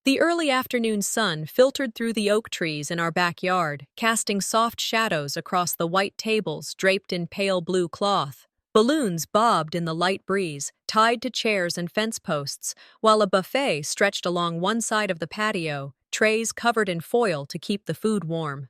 The early afternoon sun filtered through the oak trees in our backyard, casting soft shadows across the white tables draped in pale blue cloth. Balloons bobbed in the light breeze, tied to chairs and fence posts, while a buffet stretched along one side of the patio, trays covered in foil to keep the food warm.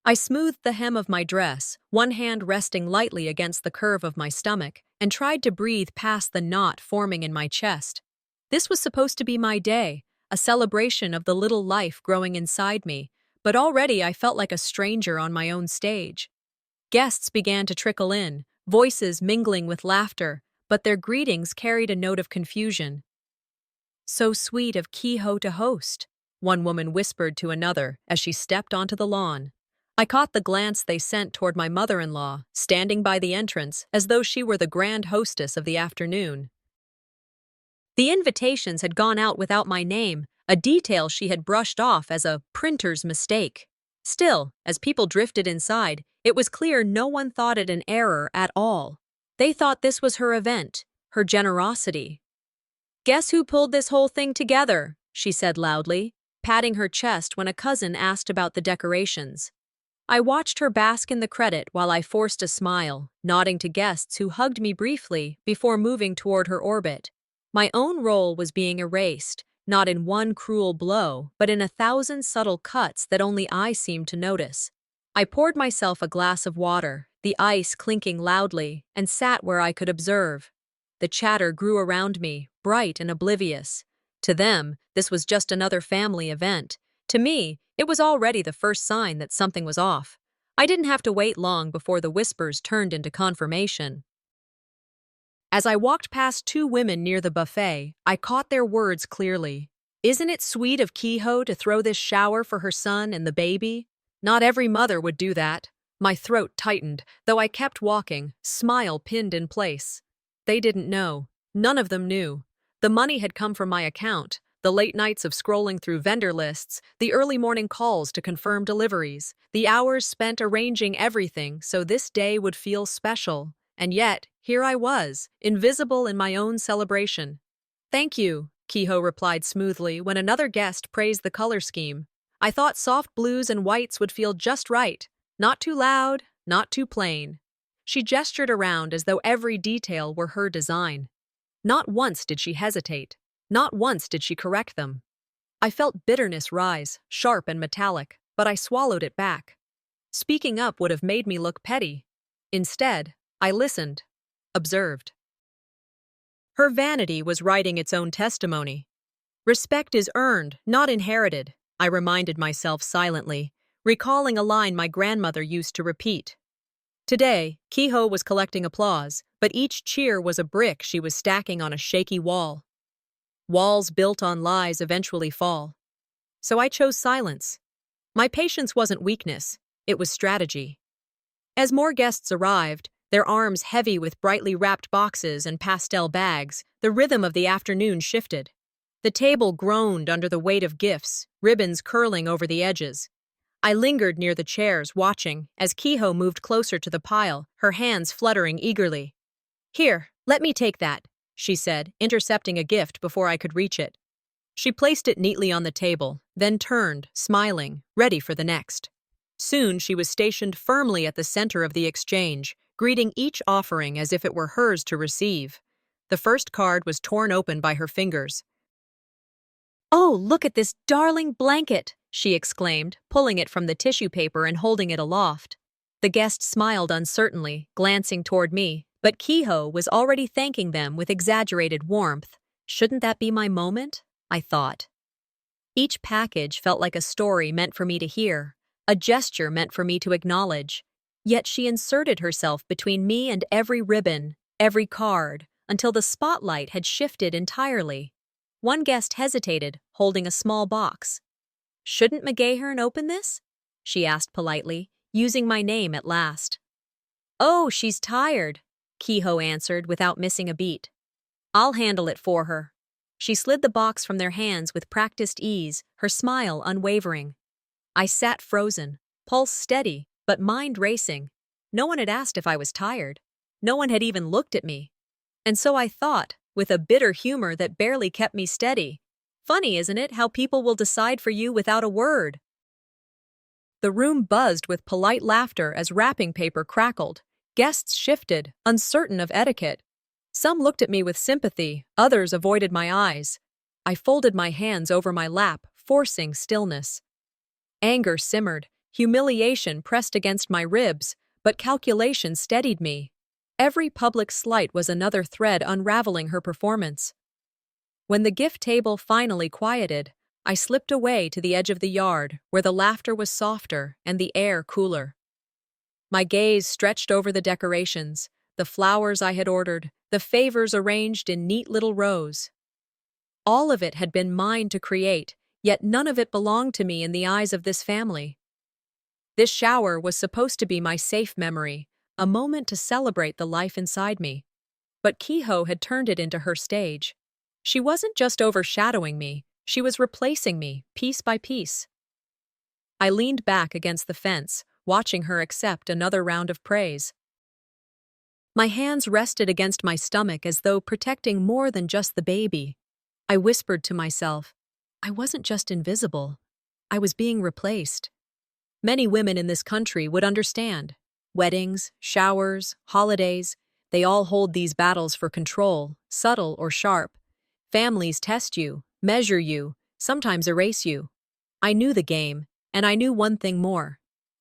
I smoothed the hem of my dress, one hand resting lightly against the curve of my stomach, and tried to breathe past the knot forming in my chest. This was supposed to be my day, a celebration of the little life growing inside me, but already I felt like a stranger on my own stage. Guests began to trickle in, voices mingling with laughter, but their greetings carried a note of confusion. "So sweet of Kehoe to host," one woman whispered to another as she stepped onto the lawn. I caught the glance they sent toward my mother-in-law, standing by the entrance as though she were the grand hostess of the afternoon. The invitations had gone out without my name, a detail she had brushed off as a printer's mistake. Still, as people drifted inside, it was clear no one thought it an error at all. They thought this was her event, her generosity. "Guess who pulled this whole thing together?" she said loudly, patting her chest when a cousin asked about the decorations. I watched her bask in the credit while I forced a smile, nodding to guests who hugged me briefly before moving toward her orbit. My own role was being erased, not in one cruel blow, but in 1,000 subtle cuts that only I seemed to notice. I poured myself a glass of water, the ice clinking loudly, and sat where I could observe. The chatter grew around me, bright and oblivious. To them, this was just another family event. To me, it was already the first sign that something was off. I didn't have to wait long before the whispers turned into confirmation. As I walked past two women near the buffet, I caught their words clearly. "Isn't it sweet of Kehoe to throw this shower for her son and the baby?" Not every mother would do that. My throat tightened, though I kept walking, smile pinned in place. They didn't know. None of them knew. The money had come from my account. The late nights of scrolling through vendor lists, the early morning calls to confirm deliveries, the hours spent arranging everything so this day would feel special. And yet, here I was, invisible in my own celebration. "Thank you," Kehoe replied smoothly when another guest praised the color scheme. "I thought soft blues and whites would feel just right. Not too loud, not too plain." She gestured around as though every detail were her design. Not once did she hesitate. Not once did she correct them. I felt bitterness rise, sharp and metallic, but I swallowed it back. Speaking up would have made me look petty. Instead, I listened, observed. Her vanity was writing its own testimony. "Respect is earned, not inherited," I reminded myself silently, recalling a line my grandmother used to repeat. Today, Kehoe was collecting applause, but each cheer was a brick she was stacking on a shaky wall. Walls built on lies eventually fall. So I chose silence. My patience wasn't weakness, it was strategy. As more guests arrived, their arms heavy with brightly wrapped boxes and pastel bags, the rhythm of the afternoon shifted. The table groaned under the weight of gifts, ribbons curling over the edges. I lingered near the chairs, watching, as Kehoe moved closer to the pile, her hands fluttering eagerly. "Here, let me take that," she said, intercepting a gift before I could reach it. She placed it neatly on the table, then turned, smiling, ready for the next. Soon she was stationed firmly at the center of the exchange, greeting each offering as if it were hers to receive. The first card was torn open by her fingers. "Oh, look at this darling blanket," she exclaimed, pulling it from the tissue paper and holding it aloft. The guest smiled uncertainly, glancing toward me, but Kehoe was already thanking them with exaggerated warmth. Shouldn't that be my moment? I thought. Each package felt like a story meant for me to hear, a gesture meant for me to acknowledge. Yet she inserted herself between me and every ribbon, every card, until the spotlight had shifted entirely. One guest hesitated, holding a small box. "Shouldn't McGahern open this?" she asked politely, using my name at last. "Oh, she's tired," Kehoe answered without missing a beat. "I'll handle it for her." She slid the box from their hands with practiced ease, her smile unwavering. I sat frozen, pulse steady, but mind racing. No one had asked if I was tired. No one had even looked at me. And so I thought, with a bitter humor that barely kept me steady, Funny, isn't it, how people will decide for you without a word? The room buzzed with polite laughter as wrapping paper crackled. Guests shifted, uncertain of etiquette. Some looked at me with sympathy, others avoided my eyes. I folded my hands over my lap, forcing stillness. Anger simmered, humiliation pressed against my ribs, but calculation steadied me. Every public slight was another thread unraveling her performance. When the gift table finally quieted, I slipped away to the edge of the yard, where the laughter was softer and the air cooler. My gaze stretched over the decorations, the flowers I had ordered, the favors arranged in neat little rows. All of it had been mine to create, yet none of it belonged to me in the eyes of this family. This shower was supposed to be my safe memory, a moment to celebrate the life inside me. But Kehoe had turned it into her stage. She wasn't just overshadowing me, she was replacing me, piece by piece. I leaned back against the fence, watching her accept another round of praise. My hands rested against my stomach as though protecting more than just the baby. I whispered to myself, I wasn't just invisible, I was being replaced. Many women in this country would understand. Weddings, showers, holidays, they all hold these battles for control, subtle or sharp. Families test you, measure you, sometimes erase you. I knew the game, and I knew one thing more.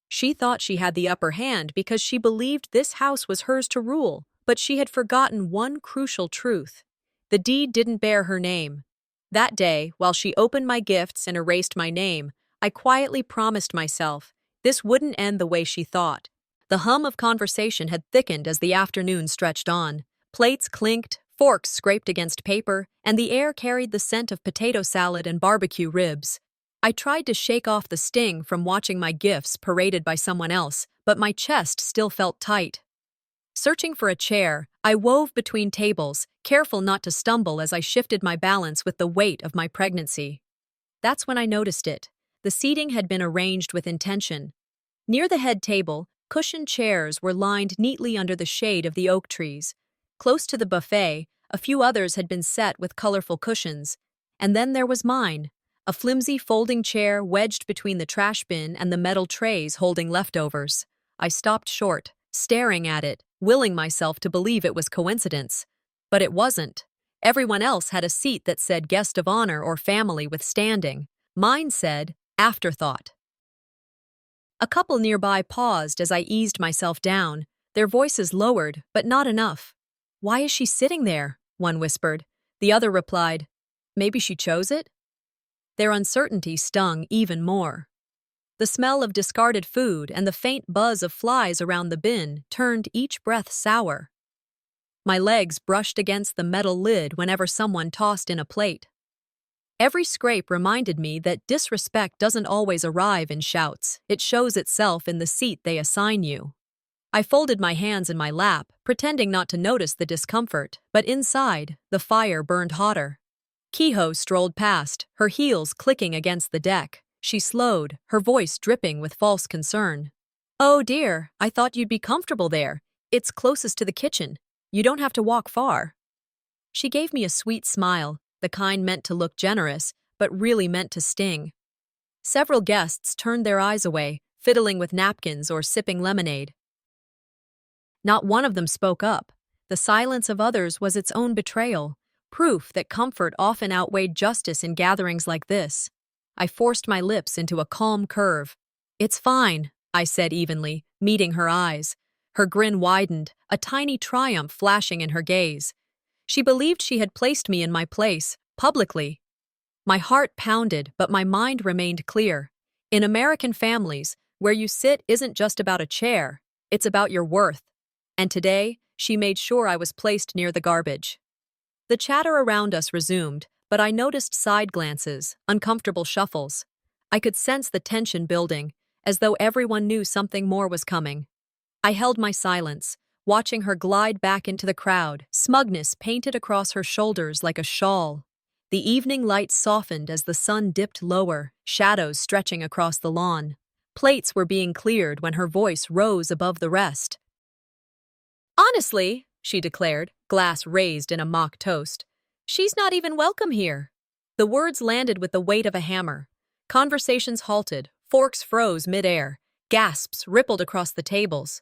She thought she had the upper hand because she believed this house was hers to rule, but she had forgotten one crucial truth. The deed didn't bear her name. That day, while she opened my gifts and erased my name, I quietly promised myself this wouldn't end the way she thought. The hum of conversation had thickened as the afternoon stretched on. Plates clinked, forks scraped against paper, and the air carried the scent of potato salad and barbecue ribs. I tried to shake off the sting from watching my gifts paraded by someone else, but my chest still felt tight. Searching for a chair, I wove between tables, careful not to stumble as I shifted my balance with the weight of my pregnancy. That's when I noticed it. The seating had been arranged with intention. Near the head table, cushioned chairs were lined neatly under the shade of the oak trees. Close to the buffet, a few others had been set with colorful cushions. And then there was mine, a flimsy folding chair wedged between the trash bin and the metal trays holding leftovers. I stopped short, staring at it, willing myself to believe it was coincidence. But it wasn't. Everyone else had a seat that said guest of honor or family with standing. Mine said afterthought. A couple nearby paused as I eased myself down, their voices lowered, but not enough. Why is she sitting there? One whispered. The other replied, maybe she chose it? Their uncertainty stung even more. The smell of discarded food and the faint buzz of flies around the bin turned each breath sour. My legs brushed against the metal lid whenever someone tossed in a plate. Every scrape reminded me that disrespect doesn't always arrive in shouts, it shows itself in the seat they assign you. I folded my hands in my lap, pretending not to notice the discomfort, but inside, the fire burned hotter. Kehoe strolled past, her heels clicking against the deck. She slowed, her voice dripping with false concern. Oh dear, I thought you'd be comfortable there. It's closest to the kitchen. You don't have to walk far. She gave me a sweet smile, the kind meant to look generous, but really meant to sting. Several guests turned their eyes away, fiddling with napkins or sipping lemonade. Not one of them spoke up. The silence of others was its own betrayal, proof that comfort often outweighed justice in gatherings like this. I forced my lips into a calm curve. It's fine, I said evenly, meeting her eyes. Her grin widened, a tiny triumph flashing in her gaze. She believed she had placed me in my place, publicly. My heart pounded, but my mind remained clear. In American families, where you sit isn't just about a chair, it's about your worth. And today, she made sure I was placed near the garbage. The chatter around us resumed, but I noticed side glances, uncomfortable shuffles. I could sense the tension building, as though everyone knew something more was coming. I held my silence, watching her glide back into the crowd, smugness painted across her shoulders like a shawl. The evening light softened as the sun dipped lower, shadows stretching across the lawn. Plates were being cleared when her voice rose above the rest. Honestly, she declared, glass raised in a mock toast, she's not even welcome here. The words landed with the weight of a hammer. Conversations halted, forks froze mid-air, gasps rippled across the tables.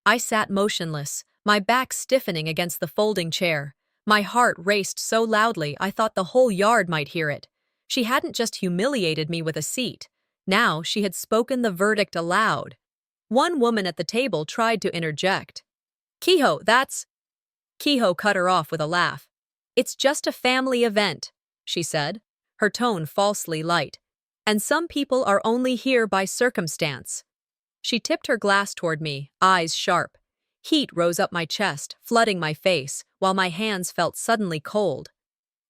I sat motionless, my back stiffening against the folding chair. My heart raced so loudly I thought the whole yard might hear it. She hadn't just humiliated me with a seat. Now she had spoken the verdict aloud. One woman at the table tried to interject. "Kehoe, that's—" Kehoe cut her off with a laugh. "It's just a family event," she said, her tone falsely light. "And some people are only here by circumstance." She tipped her glass toward me, eyes sharp. Heat rose up my chest, flooding my face, while my hands felt suddenly cold.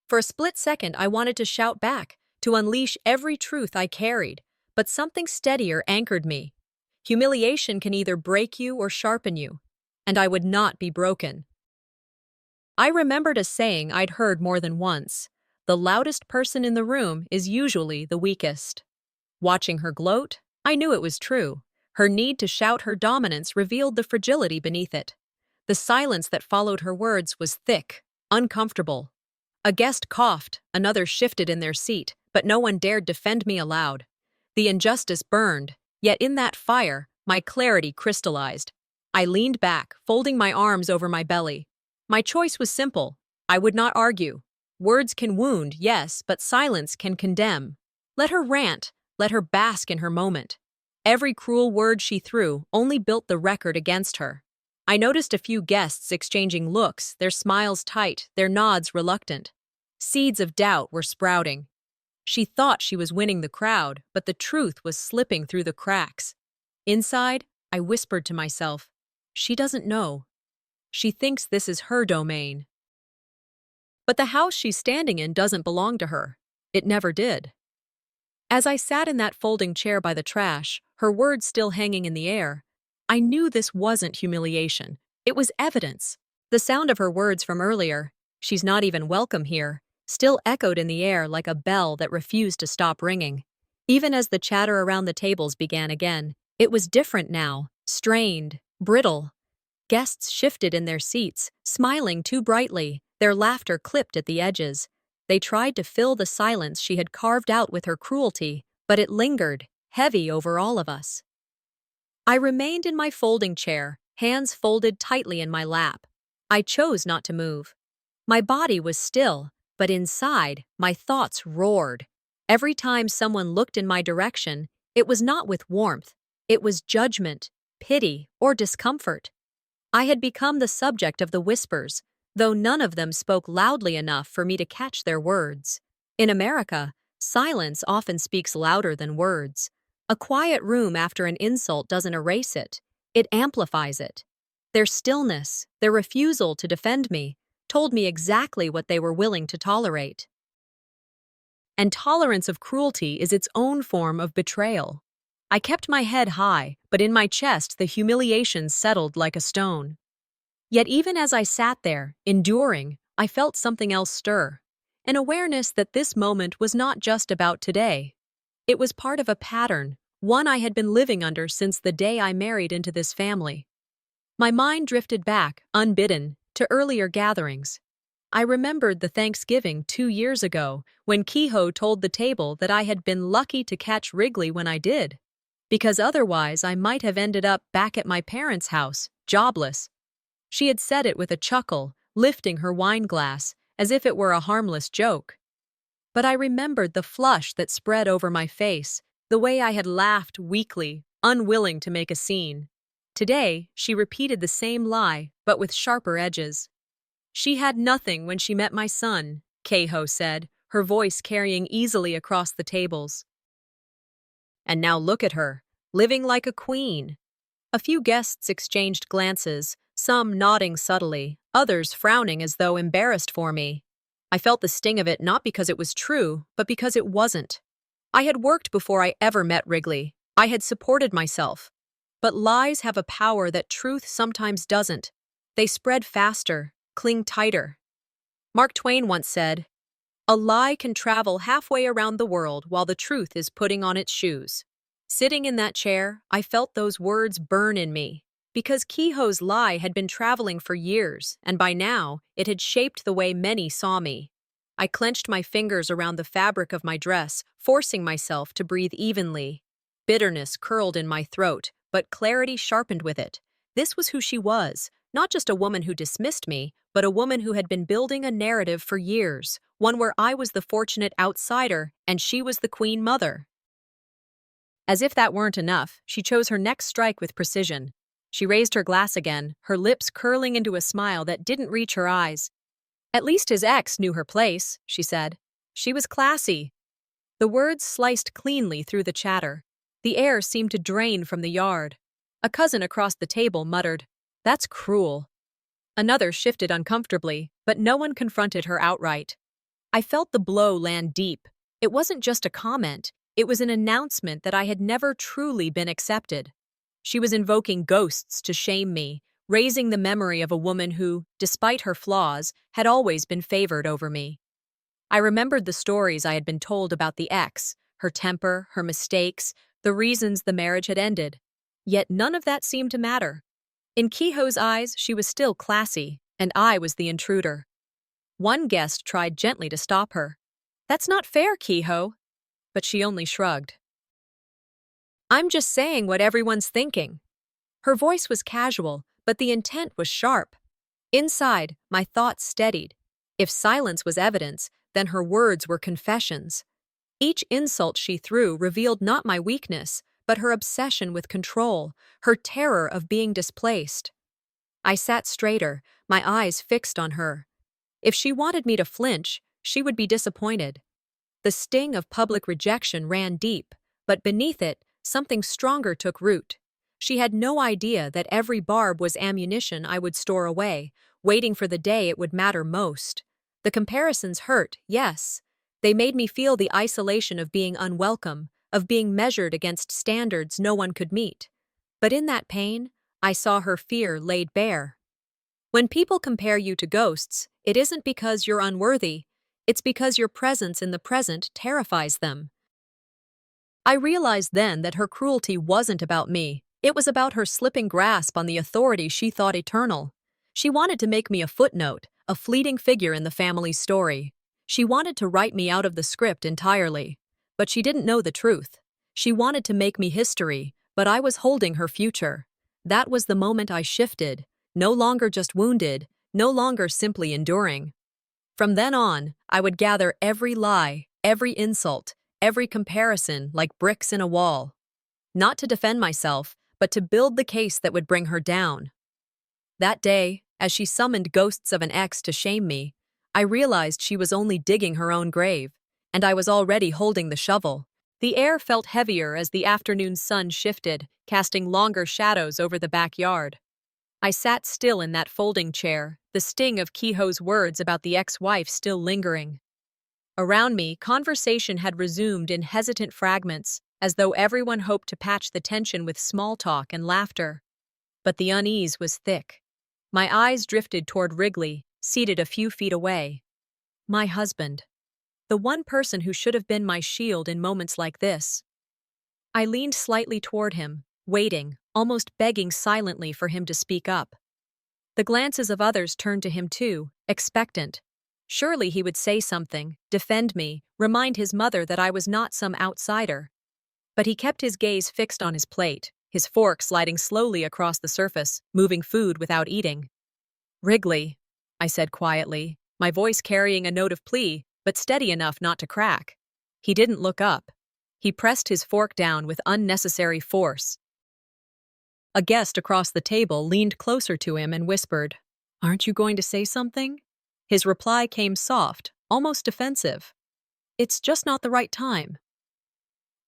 For a split second, I wanted to shout back, to unleash every truth I carried, but something steadier anchored me. Humiliation can either break you or sharpen you, and I would not be broken. I remembered a saying I'd heard more than once: the loudest person in the room is usually the weakest. Watching her gloat, I knew it was true. Her need to shout her dominance revealed the fragility beneath it. The silence that followed her words was thick, uncomfortable. A guest coughed, another shifted in their seat, but no one dared defend me aloud. The injustice burned, yet in that fire, my clarity crystallized. I leaned back, folding my arms over my belly. My choice was simple. I would not argue. Words can wound, yes, but silence can condemn. Let her rant, let her bask in her moment. Every cruel word she threw only built the record against her. I noticed a few guests exchanging looks, their smiles tight, their nods reluctant. Seeds of doubt were sprouting. She thought she was winning the crowd, but the truth was slipping through the cracks. Inside, I whispered to myself, "She doesn't know. She thinks this is her domain." But the house she's standing in doesn't belong to her. It never did. As I sat in that folding chair by the trash, her words still hanging in the air, I knew this wasn't humiliation. It was evidence. The sound of her words from earlier, "She's not even welcome here," still echoed in the air like a bell that refused to stop ringing. Even as the chatter around the tables began again, it was different now, strained, brittle. Guests shifted in their seats, smiling too brightly, their laughter clipped at the edges. They tried to fill the silence she had carved out with her cruelty, but it lingered, heavy over all of us. I remained in my folding chair, hands folded tightly in my lap. I chose not to move. My body was still, but inside, my thoughts roared. Every time someone looked in my direction, it was not with warmth. It was judgment, pity, or discomfort. I had become the subject of the whispers, though none of them spoke loudly enough for me to catch their words. In America, silence often speaks louder than words. A quiet room after an insult doesn't erase it, it amplifies it. Their stillness, their refusal to defend me, told me exactly what they were willing to tolerate. And tolerance of cruelty is its own form of betrayal. I kept my head high, but in my chest the humiliation settled like a stone. Yet even as I sat there, enduring, I felt something else stir. An awareness that this moment was not just about today. It was part of a pattern, one I had been living under since the day I married into this family. My mind drifted back, unbidden, to earlier gatherings. I remembered the Thanksgiving 2 years ago when Kehoe told the table that I had been lucky to catch Wrigley when I did, because otherwise I might have ended up back at my parents' house, jobless. She had said it with a chuckle, lifting her wine glass, as if it were a harmless joke. But I remembered the flush that spread over my face, the way I had laughed weakly, unwilling to make a scene. Today, she repeated the same lie, but with sharper edges. "She had nothing when she met my son," Kehoe said, her voice carrying easily across the tables. "And now look at her, living like a queen." A few guests exchanged glances, some nodding subtly, others frowning as though embarrassed for me. I felt the sting of it not because it was true, but because it wasn't. I had worked before I ever met Wrigley. I had supported myself. But lies have a power that truth sometimes doesn't. They spread faster, cling tighter. Mark Twain once said, "A lie can travel halfway around the world while the truth is putting on its shoes." Sitting in that chair, I felt those words burn in me. Because Kehoe's lie had been traveling for years, and by now, it had shaped the way many saw me. I clenched my fingers around the fabric of my dress, forcing myself to breathe evenly. Bitterness curled in my throat, but clarity sharpened with it. This was who she was, not just a woman who dismissed me, but a woman who had been building a narrative for years, one where I was the fortunate outsider and she was the queen mother. As if that weren't enough, she chose her next strike with precision. She raised her glass again, her lips curling into a smile that didn't reach her eyes. "At least his ex knew her place," she said. "She was classy." The words sliced cleanly through the chatter. The air seemed to drain from the yard. A cousin across the table muttered, "That's cruel." Another shifted uncomfortably, but no one confronted her outright. I felt the blow land deep. It wasn't just a comment, it was an announcement that I had never truly been accepted. She was invoking ghosts to shame me, raising the memory of a woman who, despite her flaws, had always been favored over me. I remembered the stories I had been told about the ex, her temper, her mistakes, the reasons the marriage had ended. Yet none of that seemed to matter. In Kehoe's eyes, she was still classy, and I was the intruder. One guest tried gently to stop her. "That's not fair, Kehoe." But she only shrugged. "I'm just saying what everyone's thinking." Her voice was casual, but the intent was sharp. Inside, my thoughts steadied. If silence was evidence, then her words were confessions. Each insult she threw revealed not my weakness, but her obsession with control, her terror of being displaced. I sat straighter, my eyes fixed on her. If she wanted me to flinch, she would be disappointed. The sting of public rejection ran deep, but beneath it, something stronger took root. She had no idea that every barb was ammunition I would store away, waiting for the day it would matter most. The comparisons hurt, yes. They made me feel the isolation of being unwelcome, of being measured against standards no one could meet. But in that pain, I saw her fear laid bare. When people compare you to ghosts, it isn't because you're unworthy, it's because your presence in the present terrifies them. I realized then that her cruelty wasn't about me. It was about her slipping grasp on the authority she thought eternal. She wanted to make me a footnote, a fleeting figure in the family's story. She wanted to write me out of the script entirely. But she didn't know the truth. She wanted to make me history, but I was holding her future. That was the moment I shifted, no longer just wounded, no longer simply enduring. From then on, I would gather every lie, every insult, every comparison like bricks in a wall. Not to defend myself, but to build the case that would bring her down. That day, as she summoned ghosts of an ex to shame me, I realized she was only digging her own grave, and I was already holding the shovel. The air felt heavier as the afternoon sun shifted, casting longer shadows over the backyard. I sat still in that folding chair, the sting of Kehoe's words about the ex-wife still lingering. Around me, conversation had resumed in hesitant fragments, as though everyone hoped to patch the tension with small talk and laughter. But the unease was thick. My eyes drifted toward Wrigley, seated a few feet away. My husband. The one person who should have been my shield in moments like this. I leaned slightly toward him, waiting, almost begging silently for him to speak up. The glances of others turned to him too, expectant. Surely he would say something, defend me, remind his mother that I was not some outsider. But he kept his gaze fixed on his plate, his fork sliding slowly across the surface, moving food without eating. "Wrigley," I said quietly, my voice carrying a note of plea, but steady enough not to crack. He didn't look up. He pressed his fork down with unnecessary force. A guest across the table leaned closer to him and whispered, "Aren't you going to say something?" His reply came soft, almost defensive. "It's just not the right time."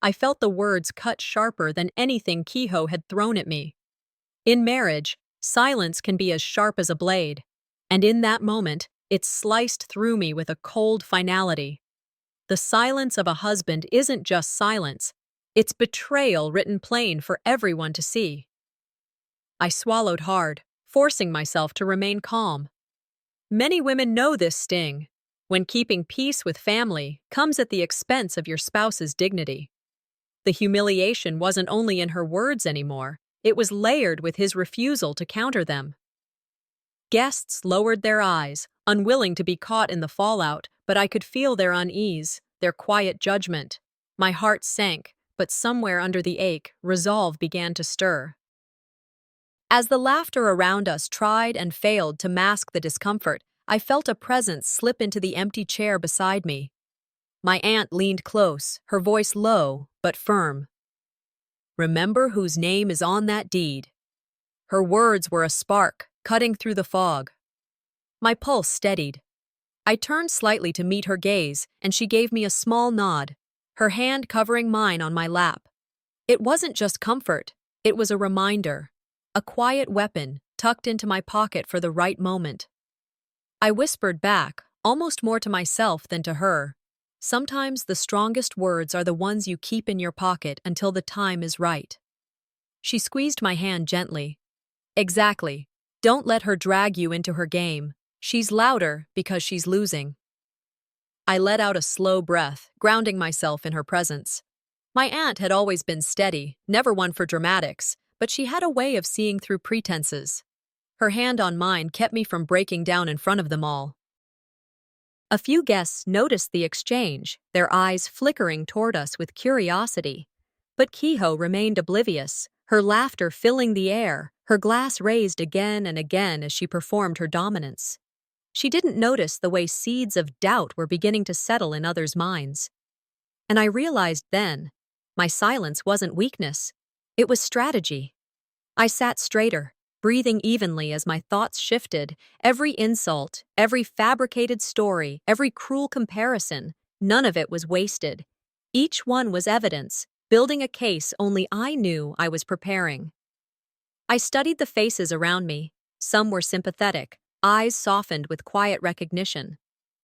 I felt the words cut sharper than anything Kehoe had thrown at me. In marriage, silence can be as sharp as a blade, and in that moment, it sliced through me with a cold finality. The silence of a husband isn't just silence, it's betrayal written plain for everyone to see. I swallowed hard, forcing myself to remain calm. Many women know this sting, when keeping peace with family comes at the expense of your spouse's dignity. The humiliation wasn't only in her words anymore, it was layered with his refusal to counter them. Guests lowered their eyes, unwilling to be caught in the fallout, but I could feel their unease, their quiet judgment. My heart sank, but somewhere under the ache, resolve began to stir. As the laughter around us tried and failed to mask the discomfort, I felt a presence slip into the empty chair beside me. My aunt leaned close, her voice low but firm. "Remember whose name is on that deed." Her words were a spark, cutting through the fog. My pulse steadied. I turned slightly to meet her gaze, and she gave me a small nod, her hand covering mine on my lap. It wasn't just comfort, it was a reminder, a quiet weapon tucked into my pocket for the right moment. I whispered back, almost more to myself than to her. Sometimes the strongest words are the ones you keep in your pocket until the time is right. She squeezed my hand gently. "Exactly. Don't let her drag you into her game. She's louder because she's losing." I let out a slow breath, grounding myself in her presence. My aunt had always been steady, never one for dramatics, but she had a way of seeing through pretenses. Her hand on mine kept me from breaking down in front of them all. A few guests noticed the exchange, their eyes flickering toward us with curiosity. But Kehoe remained oblivious, her laughter filling the air, her glass raised again and again as she performed her dominance. She didn't notice the way seeds of doubt were beginning to settle in others' minds. And I realized then, my silence wasn't weakness, it was strategy. I sat straighter, breathing evenly as my thoughts shifted. Every insult, every fabricated story, every cruel comparison, none of it was wasted. Each one was evidence, building a case only I knew I was preparing. I studied the faces around me. Some were sympathetic, eyes softened with quiet recognition.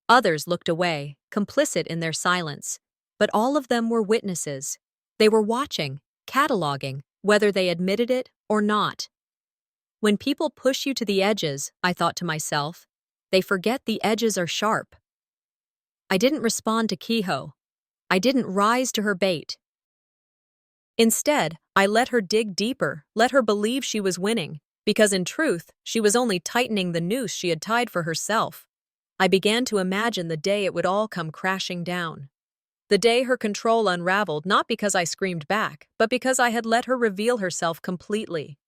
Others looked away, complicit in their silence. But all of them were witnesses. They were watching, cataloging, whether they admitted it or not. When people push you to the edges, I thought to myself, they forget the edges are sharp. I didn't respond to Kehoe. I didn't rise to her bait. Instead, I let her dig deeper, let her believe she was winning, because in truth, she was only tightening the noose she had tied for herself. I began to imagine the day it would all come crashing down. The day her control unraveled, not because I screamed back, but because I had let her reveal herself completely.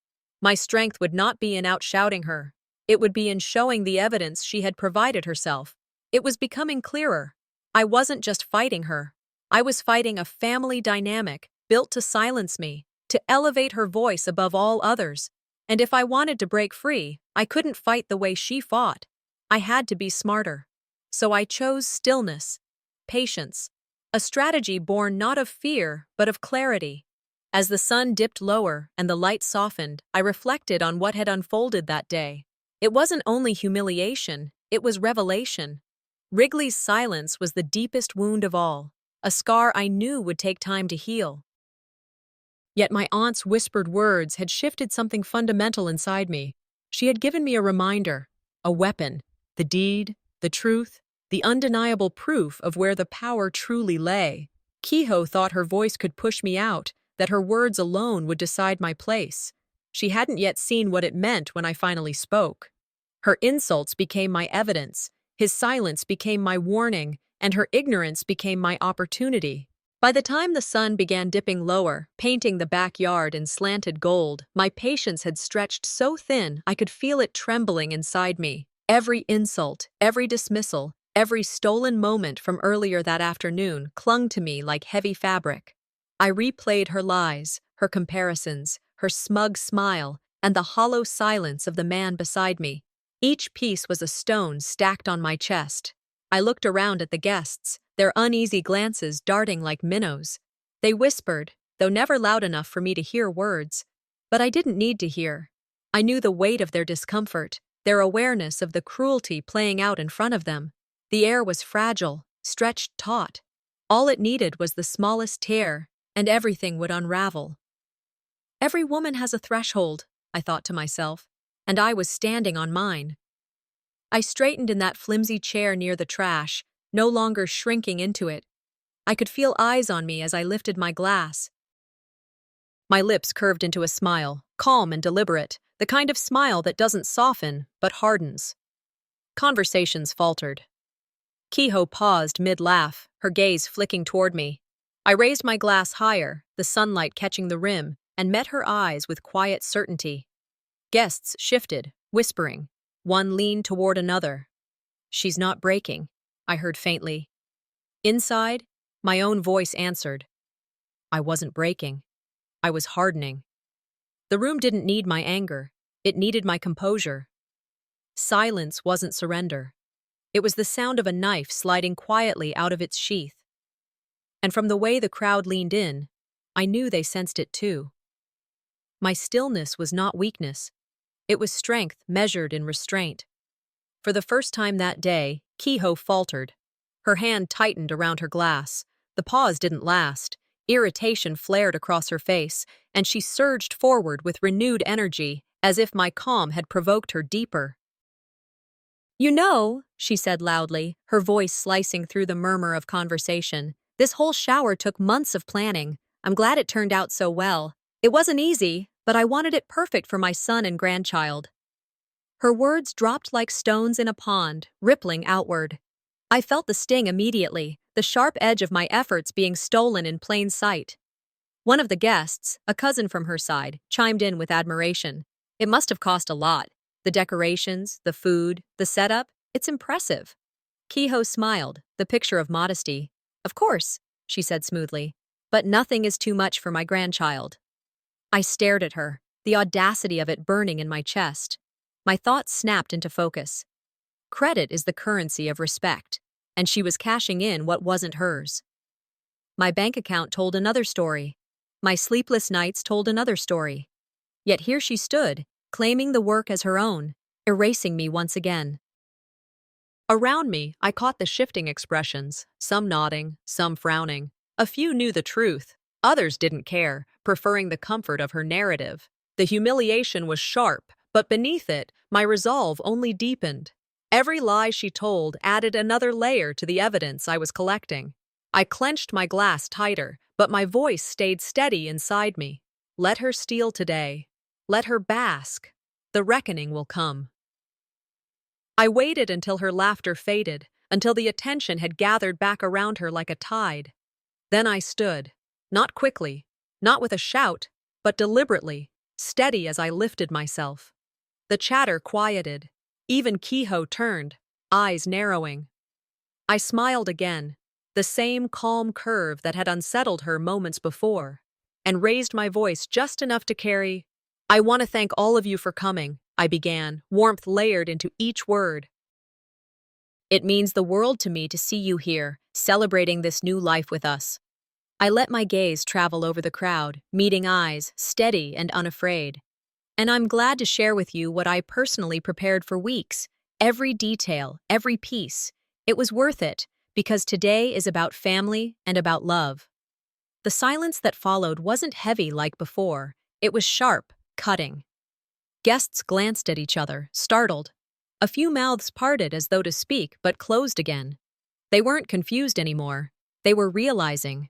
My strength would not be in outshouting her. It would be in showing the evidence she had provided herself. It was becoming clearer. I wasn't just fighting her. I was fighting a family dynamic built to silence me, to elevate her voice above all others. And if I wanted to break free, I couldn't fight the way she fought. I had to be smarter. So I chose stillness, patience, a strategy born not of fear, but of clarity. As the sun dipped lower and the light softened, I reflected on what had unfolded that day. It wasn't only humiliation, it was revelation. Wrigley's silence was the deepest wound of all, a scar I knew would take time to heal. Yet my aunt's whispered words had shifted something fundamental inside me. She had given me a reminder, a weapon, the deed, the truth, the undeniable proof of where the power truly lay. Kehoe thought her voice could push me out, that her words alone would decide my place. She hadn't yet seen what it meant when I finally spoke. Her insults became my evidence, his silence became my warning, and her ignorance became my opportunity. By the time the sun began dipping lower, painting the backyard in slanted gold, my patience had stretched so thin I could feel it trembling inside me. Every insult, every dismissal, every stolen moment from earlier that afternoon clung to me like heavy fabric. I replayed her lies, her comparisons, her smug smile, and the hollow silence of the man beside me. Each piece was a stone stacked on my chest. I looked around at the guests, their uneasy glances darting like minnows. They whispered, though never loud enough for me to hear words. But I didn't need to hear. I knew the weight of their discomfort, their awareness of the cruelty playing out in front of them. The air was fragile, stretched taut. All it needed was the smallest tear, and everything would unravel. Every woman has a threshold, I thought to myself, and I was standing on mine. I straightened in that flimsy chair near the trash, no longer shrinking into it. I could feel eyes on me as I lifted my glass. My lips curved into a smile, calm and deliberate, the kind of smile that doesn't soften, but hardens. Conversations faltered. Kehoe paused mid-laugh, her gaze flicking toward me. I raised my glass higher, the sunlight catching the rim, and met her eyes with quiet certainty. Guests shifted, whispering. One leaned toward another. "She's not breaking," I heard faintly. Inside, my own voice answered. I wasn't breaking. I was hardening. The room didn't need my anger. It needed my composure. Silence wasn't surrender. It was the sound of a knife sliding quietly out of its sheath. And from the way the crowd leaned in, I knew they sensed it too. My stillness was not weakness. It was strength measured in restraint. For the first time that day, Kehoe faltered. Her hand tightened around her glass. The pause didn't last. Irritation flared across her face, and she surged forward with renewed energy, as if my calm had provoked her deeper. "You know," she said loudly, her voice slicing through the murmur of conversation, "this whole shower took months of planning. I'm glad it turned out so well. It wasn't easy, but I wanted it perfect for my son and grandchild." Her words dropped like stones in a pond, rippling outward. I felt the sting immediately, the sharp edge of my efforts being stolen in plain sight. One of the guests, a cousin from her side, chimed in with admiration. "It must have cost a lot. The decorations, the food, the setup, it's impressive." Kehoe smiled, the picture of modesty. "Of course," she said smoothly, "but nothing is too much for my grandchild." I stared at her, the audacity of it burning in my chest. My thoughts snapped into focus. Credit is the currency of respect, and she was cashing in what wasn't hers. My bank account told another story. My sleepless nights told another story. Yet here she stood, claiming the work as her own, erasing me once again. Around me, I caught the shifting expressions, some nodding, some frowning. A few knew the truth, others didn't care, preferring the comfort of her narrative. The humiliation was sharp, but beneath it, my resolve only deepened. Every lie she told added another layer to the evidence I was collecting. I clenched my glass tighter, but my voice stayed steady inside me. Let her steal today. Let her bask. The reckoning will come. I waited until her laughter faded, until the attention had gathered back around her like a tide. Then I stood, not quickly, not with a shout, but deliberately, steady as I lifted myself. The chatter quieted. Even Kehoe turned, eyes narrowing. I smiled again, the same calm curve that had unsettled her moments before, and raised my voice just enough to carry, "I want to thank all of you for coming," I began, warmth layered into each word. "It means the world to me to see you here, celebrating this new life with us." I let my gaze travel over the crowd, meeting eyes, steady and unafraid. "And I'm glad to share with you what I personally prepared for weeks. Every detail, every piece. It was worth it, because today is about family and about love." The silence that followed wasn't heavy like before. It was sharp, cutting. Guests glanced at each other, startled. A few mouths parted as though to speak, but closed again. They weren't confused anymore. They were realizing.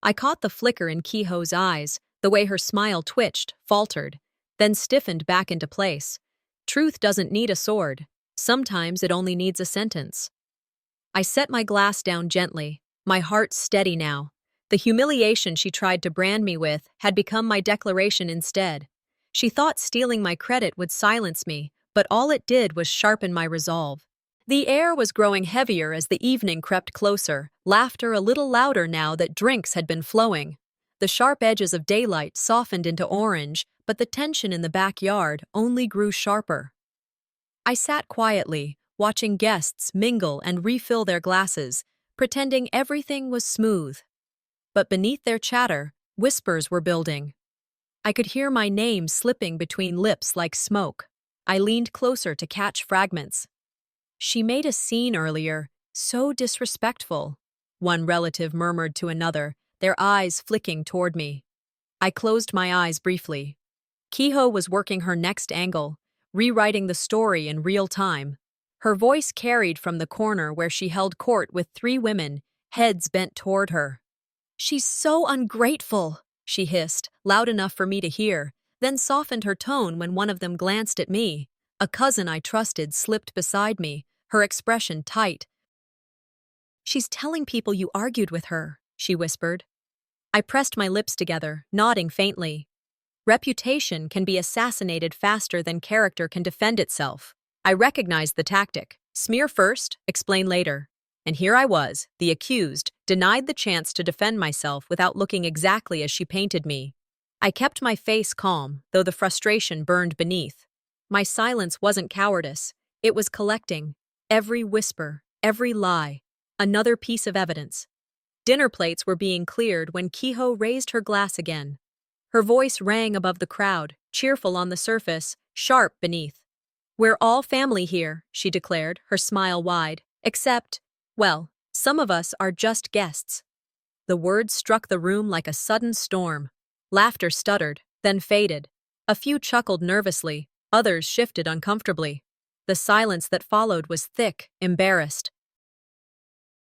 I caught the flicker in Kehoe's eyes, the way her smile twitched, faltered, then stiffened back into place. Truth doesn't need a sword. Sometimes it only needs a sentence. I set my glass down gently, my heart steady now. The humiliation she tried to brand me with had become my declaration instead. She thought stealing my credit would silence me, but all it did was sharpen my resolve. The air was growing heavier as the evening crept closer, laughter a little louder now that drinks had been flowing. The sharp edges of daylight softened into orange, but the tension in the backyard only grew sharper. I sat quietly, watching guests mingle and refill their glasses, pretending everything was smooth. But beneath their chatter, whispers were building. I could hear my name slipping between lips like smoke. I leaned closer to catch fragments. "She made a scene earlier, so disrespectful," one relative murmured to another, their eyes flicking toward me. I closed my eyes briefly. Kehoe was working her next angle, rewriting the story in real time. Her voice carried from the corner where she held court with 3 women, heads bent toward her. "She's so ungrateful," she hissed, loud enough for me to hear, then softened her tone when one of them glanced at me. A cousin I trusted slipped beside me, her expression tight. She's telling people you argued with her, she whispered. I pressed my lips together, nodding faintly. Reputation can be assassinated faster than character can defend itself. I recognized the tactic. Smear first, explain later. And here I was, the accused, denied the chance to defend myself without looking exactly as she painted me. I kept my face calm, though the frustration burned beneath. My silence wasn't cowardice. It was collecting. Every whisper, every lie. Another piece of evidence. Dinner plates were being cleared when Kehoe raised her glass again. Her voice rang above the crowd, cheerful on the surface, sharp beneath. We're all family here, she declared, her smile wide, except, well, some of us are just guests. The words struck the room like a sudden storm. Laughter stuttered, then faded. A few chuckled nervously, others shifted uncomfortably. The silence that followed was thick, embarrassed.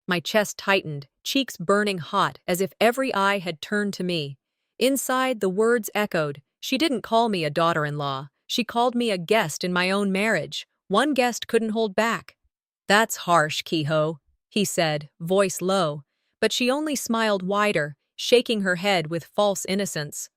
My chest tightened, cheeks burning hot as if every eye had turned to me. Inside, the words echoed. She didn't call me a daughter-in-law. She called me a guest in my own marriage. One guest couldn't hold back. That's harsh, Kehoe, he said, voice low. But she only smiled wider, shaking her head with false innocence.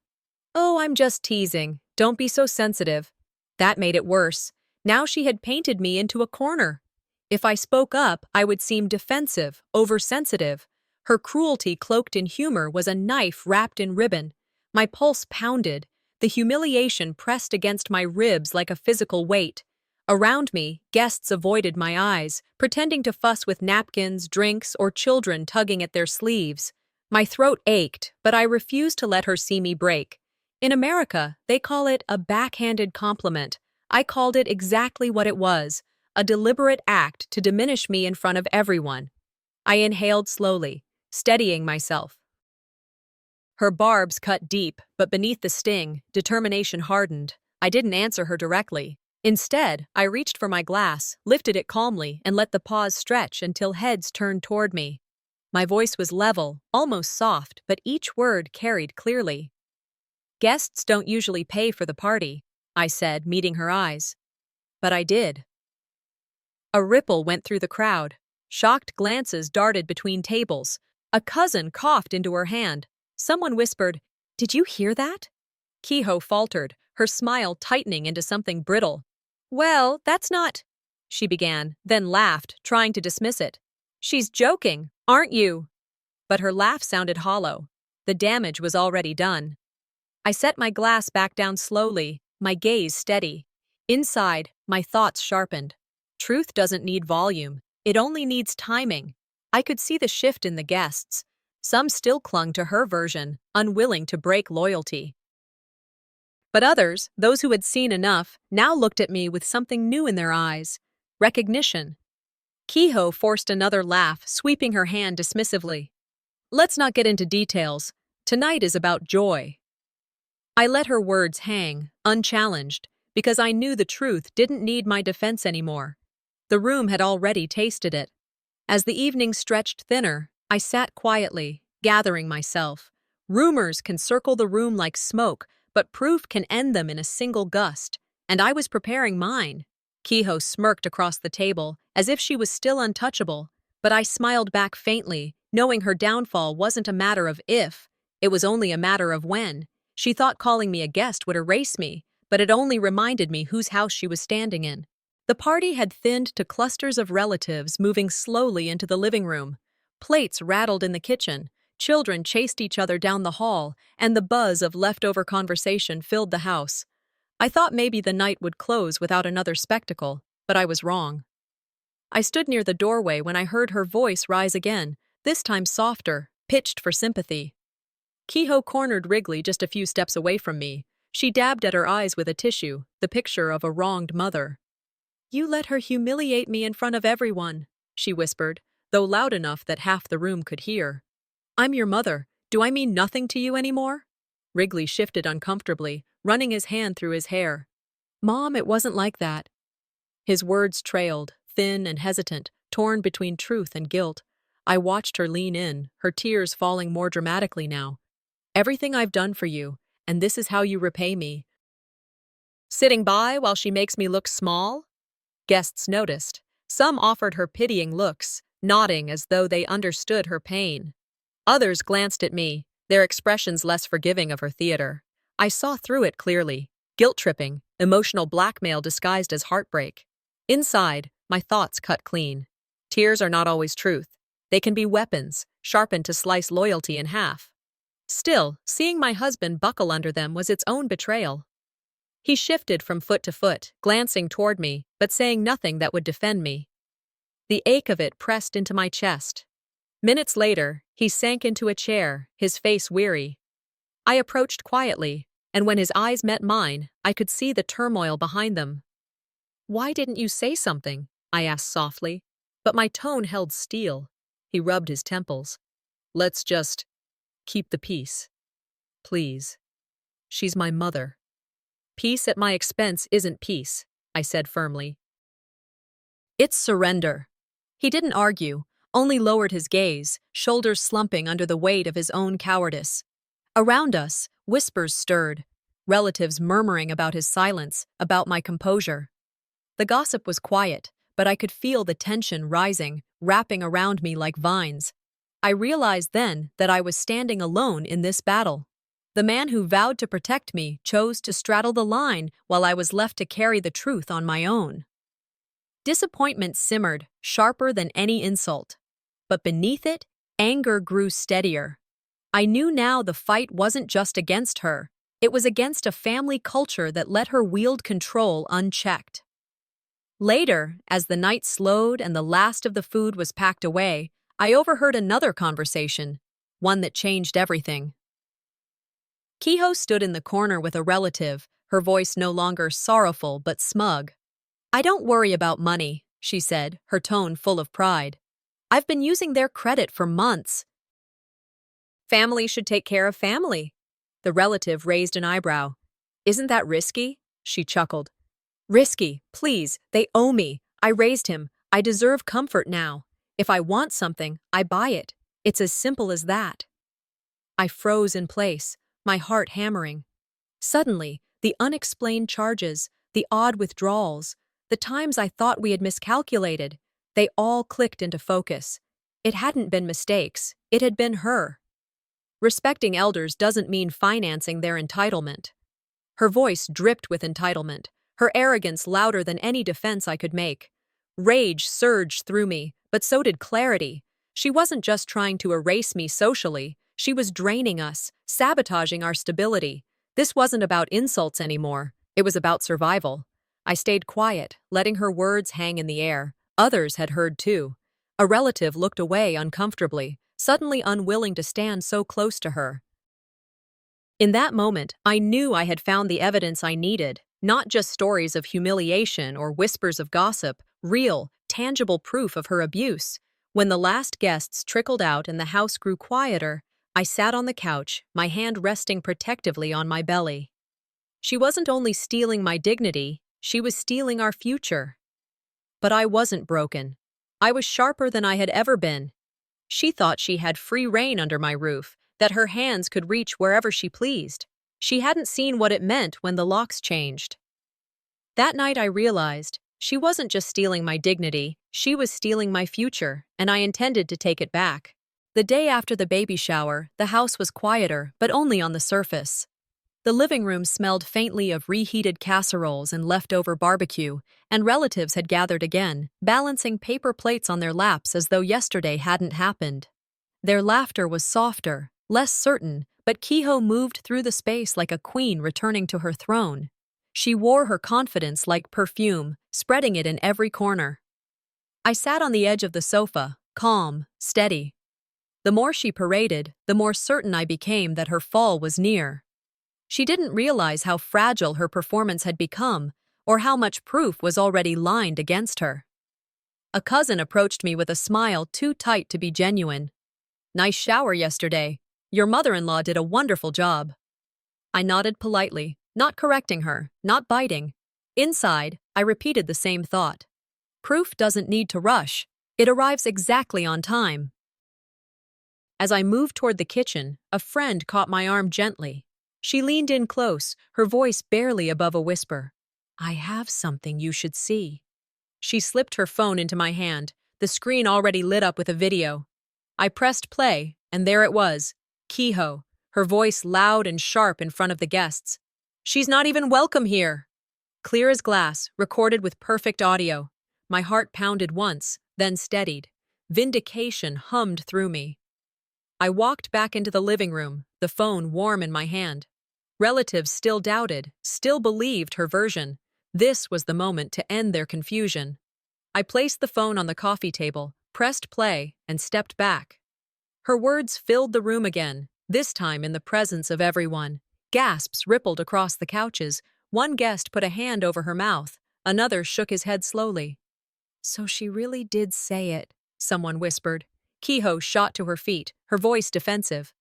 Oh, I'm just teasing. Don't be so sensitive. That made it worse. Now she had painted me into a corner. If I spoke up, I would seem defensive, oversensitive. Her cruelty cloaked in humor was a knife wrapped in ribbon. My pulse pounded. The humiliation pressed against my ribs like a physical weight. Around me, guests avoided my eyes, pretending to fuss with napkins, drinks, or children tugging at their sleeves. My throat ached, but I refused to let her see me break. In America, they call it a backhanded compliment. I called it exactly what it was, a deliberate act to diminish me in front of everyone. I inhaled slowly, steadying myself. Her barbs cut deep, but beneath the sting, determination hardened. I didn't answer her directly. Instead, I reached for my glass, lifted it calmly, and let the pause stretch until heads turned toward me. My voice was level, almost soft, but each word carried clearly. Guests don't usually pay for the party, I said, meeting her eyes. But I did. A ripple went through the crowd. Shocked glances darted between tables. A cousin coughed into her hand. Someone whispered, "Did you hear that?" Kehoe faltered, her smile tightening into something brittle. "Well, that's not," she began, then laughed, trying to dismiss it. "She's joking, aren't you?" But her laugh sounded hollow. The damage was already done. I set my glass back down slowly, my gaze steady. Inside, my thoughts sharpened. Truth doesn't need volume. It only needs timing. I could see the shift in the guests. Some still clung to her version, unwilling to break loyalty. But others, those who had seen enough, now looked at me with something new in their eyes. Recognition. Kehoe forced another laugh, sweeping her hand dismissively. "Let's not get into details. Tonight is about joy." I let her words hang, unchallenged, because I knew the truth didn't need my defense anymore. The room had already tasted it. As the evening stretched thinner, I sat quietly, gathering myself. Rumors can circle the room like smoke, but proof can end them in a single gust, and I was preparing mine. Kehoe smirked across the table, as if she was still untouchable, but I smiled back faintly, knowing her downfall wasn't a matter of if, it was only a matter of when. She thought calling me a guest would erase me, but it only reminded me whose house she was standing in. The party had thinned to clusters of relatives moving slowly into the living room. Plates rattled in the kitchen, children chased each other down the hall, and the buzz of leftover conversation filled the house. I thought maybe the night would close without another spectacle, but I was wrong. I stood near the doorway when I heard her voice rise again, this time softer, pitched for sympathy. Kehoe cornered Wrigley just a few steps away from me. She dabbed at her eyes with a tissue, the picture of a wronged mother. "You let her humiliate me in front of everyone," she whispered, though loud enough that half the room could hear. "I'm your mother. Do I mean nothing to you anymore?" Wrigley shifted uncomfortably, running his hand through his hair. "Mom, it wasn't like that." His words trailed, thin and hesitant, torn between truth and guilt. I watched her lean in, her tears falling more dramatically now. "Everything I've done for you, and this is how you repay me." Sitting by while she makes me look small? Guests noticed. Some offered her pitying looks. nodding as though they understood her pain. Others glanced at me, their expressions less forgiving of her theater. I saw through it clearly. Guilt-tripping, emotional blackmail disguised as heartbreak. Inside, my thoughts cut clean. Tears are not always truth. They can be weapons, sharpened to slice loyalty in half. Still, seeing my husband buckle under them was its own betrayal. He shifted from foot to foot, glancing toward me, but saying nothing that would defend me. The ache of it pressed into my chest. Minutes later, he sank into a chair, his face weary. I approached quietly, and when his eyes met mine, I could see the turmoil behind them. "Why didn't you say something?" I asked softly, but my tone held steel. He rubbed his temples. "Let's just keep the peace. Please. She's my mother." "Peace at my expense isn't peace," I said firmly. "It's surrender." He didn't argue, only lowered his gaze, shoulders slumping under the weight of his own cowardice. Around us, whispers stirred, relatives murmuring about his silence, about my composure. The gossip was quiet, but I could feel the tension rising, wrapping around me like vines. I realized then that I was standing alone in this battle. The man who vowed to protect me chose to straddle the line while I was left to carry the truth on my own. Disappointment simmered, sharper than any insult. But beneath it, anger grew steadier. I knew now the fight wasn't just against her. It was against a family culture that let her wield control unchecked. Later, as the night slowed and the last of the food was packed away, I overheard another conversation, one that changed everything. Kehoe stood in the corner with a relative, her voice no longer sorrowful but smug. "I don't worry about money," she said, her tone full of pride. "I've been using their credit for months." "Family should take care of family." The relative raised an eyebrow. "Isn't that risky?" She chuckled. "Risky, please, they owe me. I raised him. I deserve comfort now. If I want something, I buy it. It's as simple as that." I froze in place, my heart hammering. Suddenly, the unexplained charges, the odd withdrawals, the times I thought we had miscalculated, they all clicked into focus. It hadn't been mistakes, it had been her. Respecting elders doesn't mean financing their entitlement. Her voice dripped with entitlement, her arrogance louder than any defense I could make. Rage surged through me, but so did clarity. She wasn't just trying to erase me socially, she was draining us, sabotaging our stability. This wasn't about insults anymore, it was about survival. I stayed quiet, letting her words hang in the air. Others had heard too. A relative looked away uncomfortably, suddenly unwilling to stand so close to her. In that moment, I knew I had found the evidence I needed, not just stories of humiliation or whispers of gossip, real, tangible proof of her abuse. When the last guests trickled out and the house grew quieter, I sat on the couch, my hand resting protectively on my belly. She wasn't only stealing my dignity, she was stealing our future. But I wasn't broken. I was sharper than I had ever been. She thought she had free rein under my roof, that her hands could reach wherever she pleased. She hadn't seen what it meant when the locks changed. That night I realized, she wasn't just stealing my dignity, she was stealing my future, and I intended to take it back. The day after the baby shower, the house was quieter, but only on the surface. The living room smelled faintly of reheated casseroles and leftover barbecue, and relatives had gathered again, balancing paper plates on their laps as though yesterday hadn't happened. Their laughter was softer, less certain, but Kehoe moved through the space like a queen returning to her throne. She wore her confidence like perfume, spreading it in every corner. I sat on the edge of the sofa, calm, steady. The more she paraded, the more certain I became that her fall was near. She didn't realize how fragile her performance had become, or how much proof was already lined against her. A cousin approached me with a smile too tight to be genuine. "Nice shower yesterday. Your mother-in-law did a wonderful job." I nodded politely, not correcting her, not biting. Inside, I repeated the same thought. Proof doesn't need to rush. It arrives exactly on time. As I moved toward the kitchen, a friend caught my arm gently. She leaned in close, her voice barely above a whisper. "I have something you should see." She slipped her phone into my hand, the the screen already lit up with a video. I pressed play, and there it was, Kehoe, her voice loud and sharp in front of the guests. "She's not even welcome here." Clear as glass, recorded with perfect audio. My heart pounded once, then steadied. Vindication hummed through me. I walked back into the living room, the phone warm in my hand. Relatives still doubted, still believed her version. This was the moment to end their confusion. I placed the phone on the coffee table, pressed play, and stepped back. Her words filled the room again, this time in the presence of everyone. Gasps rippled across the couches. One guest put a hand over her mouth. Another shook his head slowly. "So she really did say it," someone whispered. Kehoe shot to her feet, her voice defensive.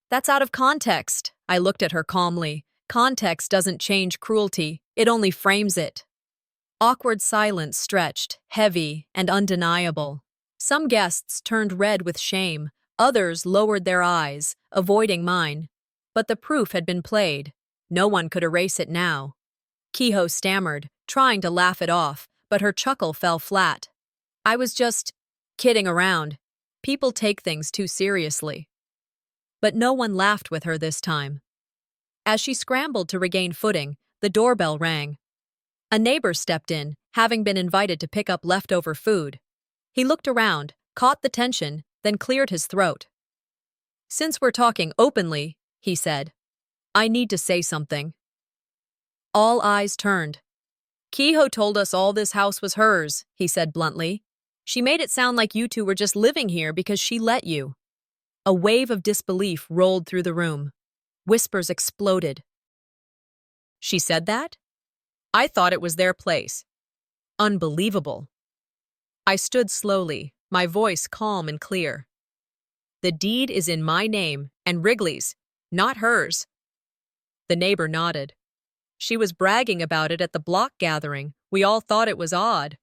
"That's out of context." I looked at her calmly. "Context doesn't change cruelty, it only frames it." Awkward silence stretched, heavy and undeniable. Some guests turned red with shame, others lowered their eyes, avoiding mine. But the proof had been played. No one could erase it now. Kehoe stammered, trying to laugh it off, but her chuckle fell flat. "I was just kidding around. People take things too seriously." But no one laughed with her this time. As she scrambled to regain footing, the doorbell rang. A neighbor stepped in, having been invited to pick up leftover food. He looked around, caught the tension, then cleared his throat. "Since we're talking openly," he said, "I need to say something." All eyes turned. "Kehoe told us all this house was hers," he said bluntly. "She made it sound like you two were just living here because she let you." A wave of disbelief rolled through the room. Whispers exploded. "She said that? I thought it was their place. Unbelievable." I stood slowly, my voice calm and clear. "The deed is in my name and Wrigley's, not hers." The neighbor nodded. "She was bragging about it at the block gathering. We all thought it was odd."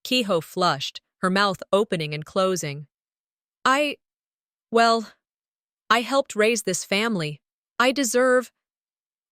Kehoe flushed, her mouth opening and closing. Well, I helped raise this family. I deserve—"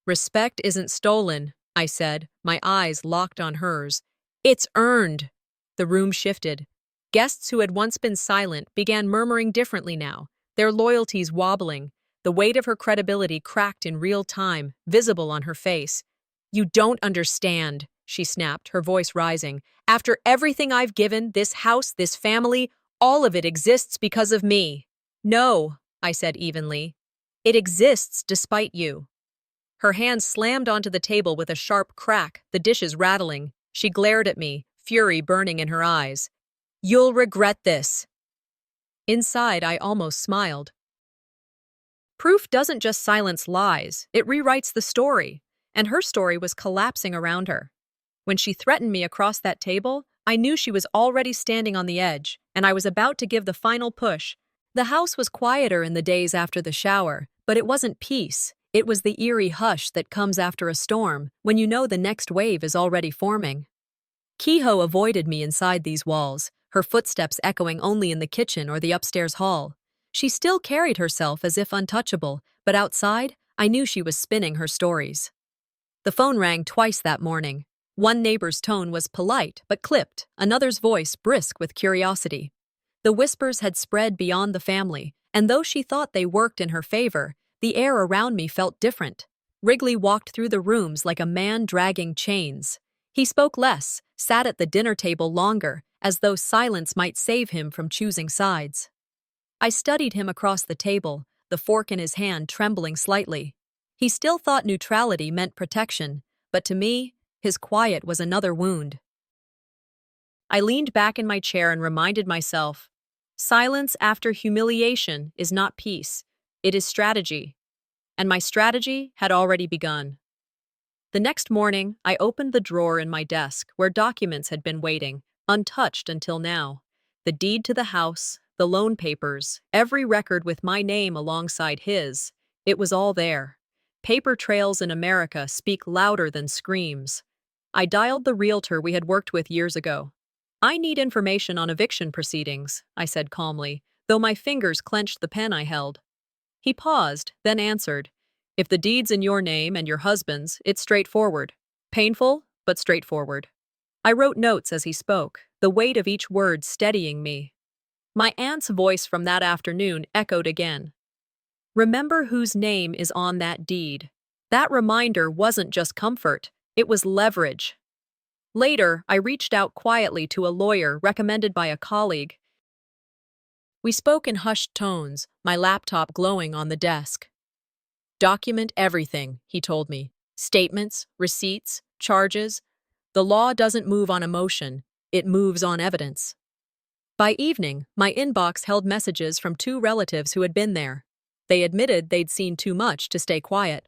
"Respect isn't stolen," I said, my eyes locked on hers. "It's earned." The room shifted. Guests who had once been silent began murmuring differently now, their loyalties wobbling. The weight of her credibility cracked in real time, visible on her face. "You don't understand," she snapped, her voice rising. "After everything I've given, this house, this family, all of it exists because of me." "No," I said evenly. "It exists despite you." Her hand slammed onto the table with a sharp crack, the dishes rattling. She glared at me, fury burning in her eyes. "You'll regret this." Inside, I almost smiled. Proof doesn't just silence lies, it rewrites the story, and her story was collapsing around her. When she threatened me across that table, I knew she was already standing on the edge, and I was about to give the final push. The house was quieter in the days after the shower, but it wasn't peace. It was the eerie hush that comes after a storm, when you know the next wave is already forming. Kehoe avoided me inside these walls, her footsteps echoing only in the kitchen or the upstairs hall. She still carried herself as if untouchable, but outside, I knew she was spinning her stories. The phone rang twice that morning. One neighbor's tone was polite but clipped, another's voice brisk with curiosity. The whispers had spread beyond the family, and though she thought they worked in her favor, the air around me felt different. Wrigley walked through the rooms like a man dragging chains. He spoke less, sat at the dinner table longer, as though silence might save him from choosing sides. I studied him across the table, the fork in his hand trembling slightly. He still thought neutrality meant protection, but to me, his quiet was another wound. I leaned back in my chair and reminded myself, silence after humiliation is not peace, it is strategy. And my strategy had already begun. The next morning, I opened the drawer in my desk where documents had been waiting, untouched until now. The deed to the house, the loan papers, every record with my name alongside his. It was all there. Paper trails in America speak louder than screams. I dialed the realtor we had worked with years ago. "I need information on eviction proceedings," I said calmly, though my fingers clenched the pen I held. He paused, then answered, "If the deed's in your name and your husband's, it's straightforward. Painful, but straightforward." I wrote notes as he spoke, the weight of each word steadying me. My aunt's voice from that afternoon echoed again. Remember whose name is on that deed. That reminder wasn't just comfort, it was leverage. Later, I reached out quietly to a lawyer recommended by a colleague. We spoke in hushed tones, my laptop glowing on the desk. Document everything, he told me. Statements, receipts, charges. The law doesn't move on emotion, it moves on evidence. By evening, my inbox held messages from two relatives who had been there. They admitted they'd seen too much to stay quiet.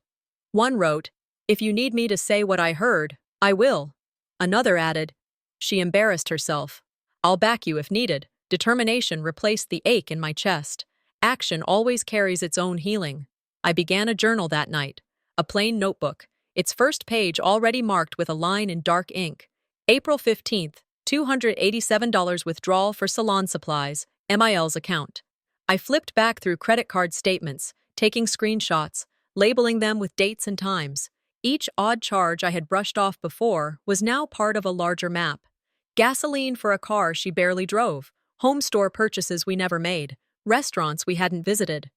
One wrote, "If you need me to say what I heard, I will." Another added, "She embarrassed herself. I'll back you if needed." Determination replaced the ache in my chest. Action always carries its own healing. I began a journal that night, a plain notebook, its first page already marked with a line in dark ink. April 15th, $287 withdrawal for salon supplies, MIL's account. I flipped back through credit card statements, taking screenshots, labeling them with dates and times. Each odd charge I had brushed off before was now part of a larger map. Gasoline for a car she barely drove, home store purchases we never made, restaurants we hadn't visited.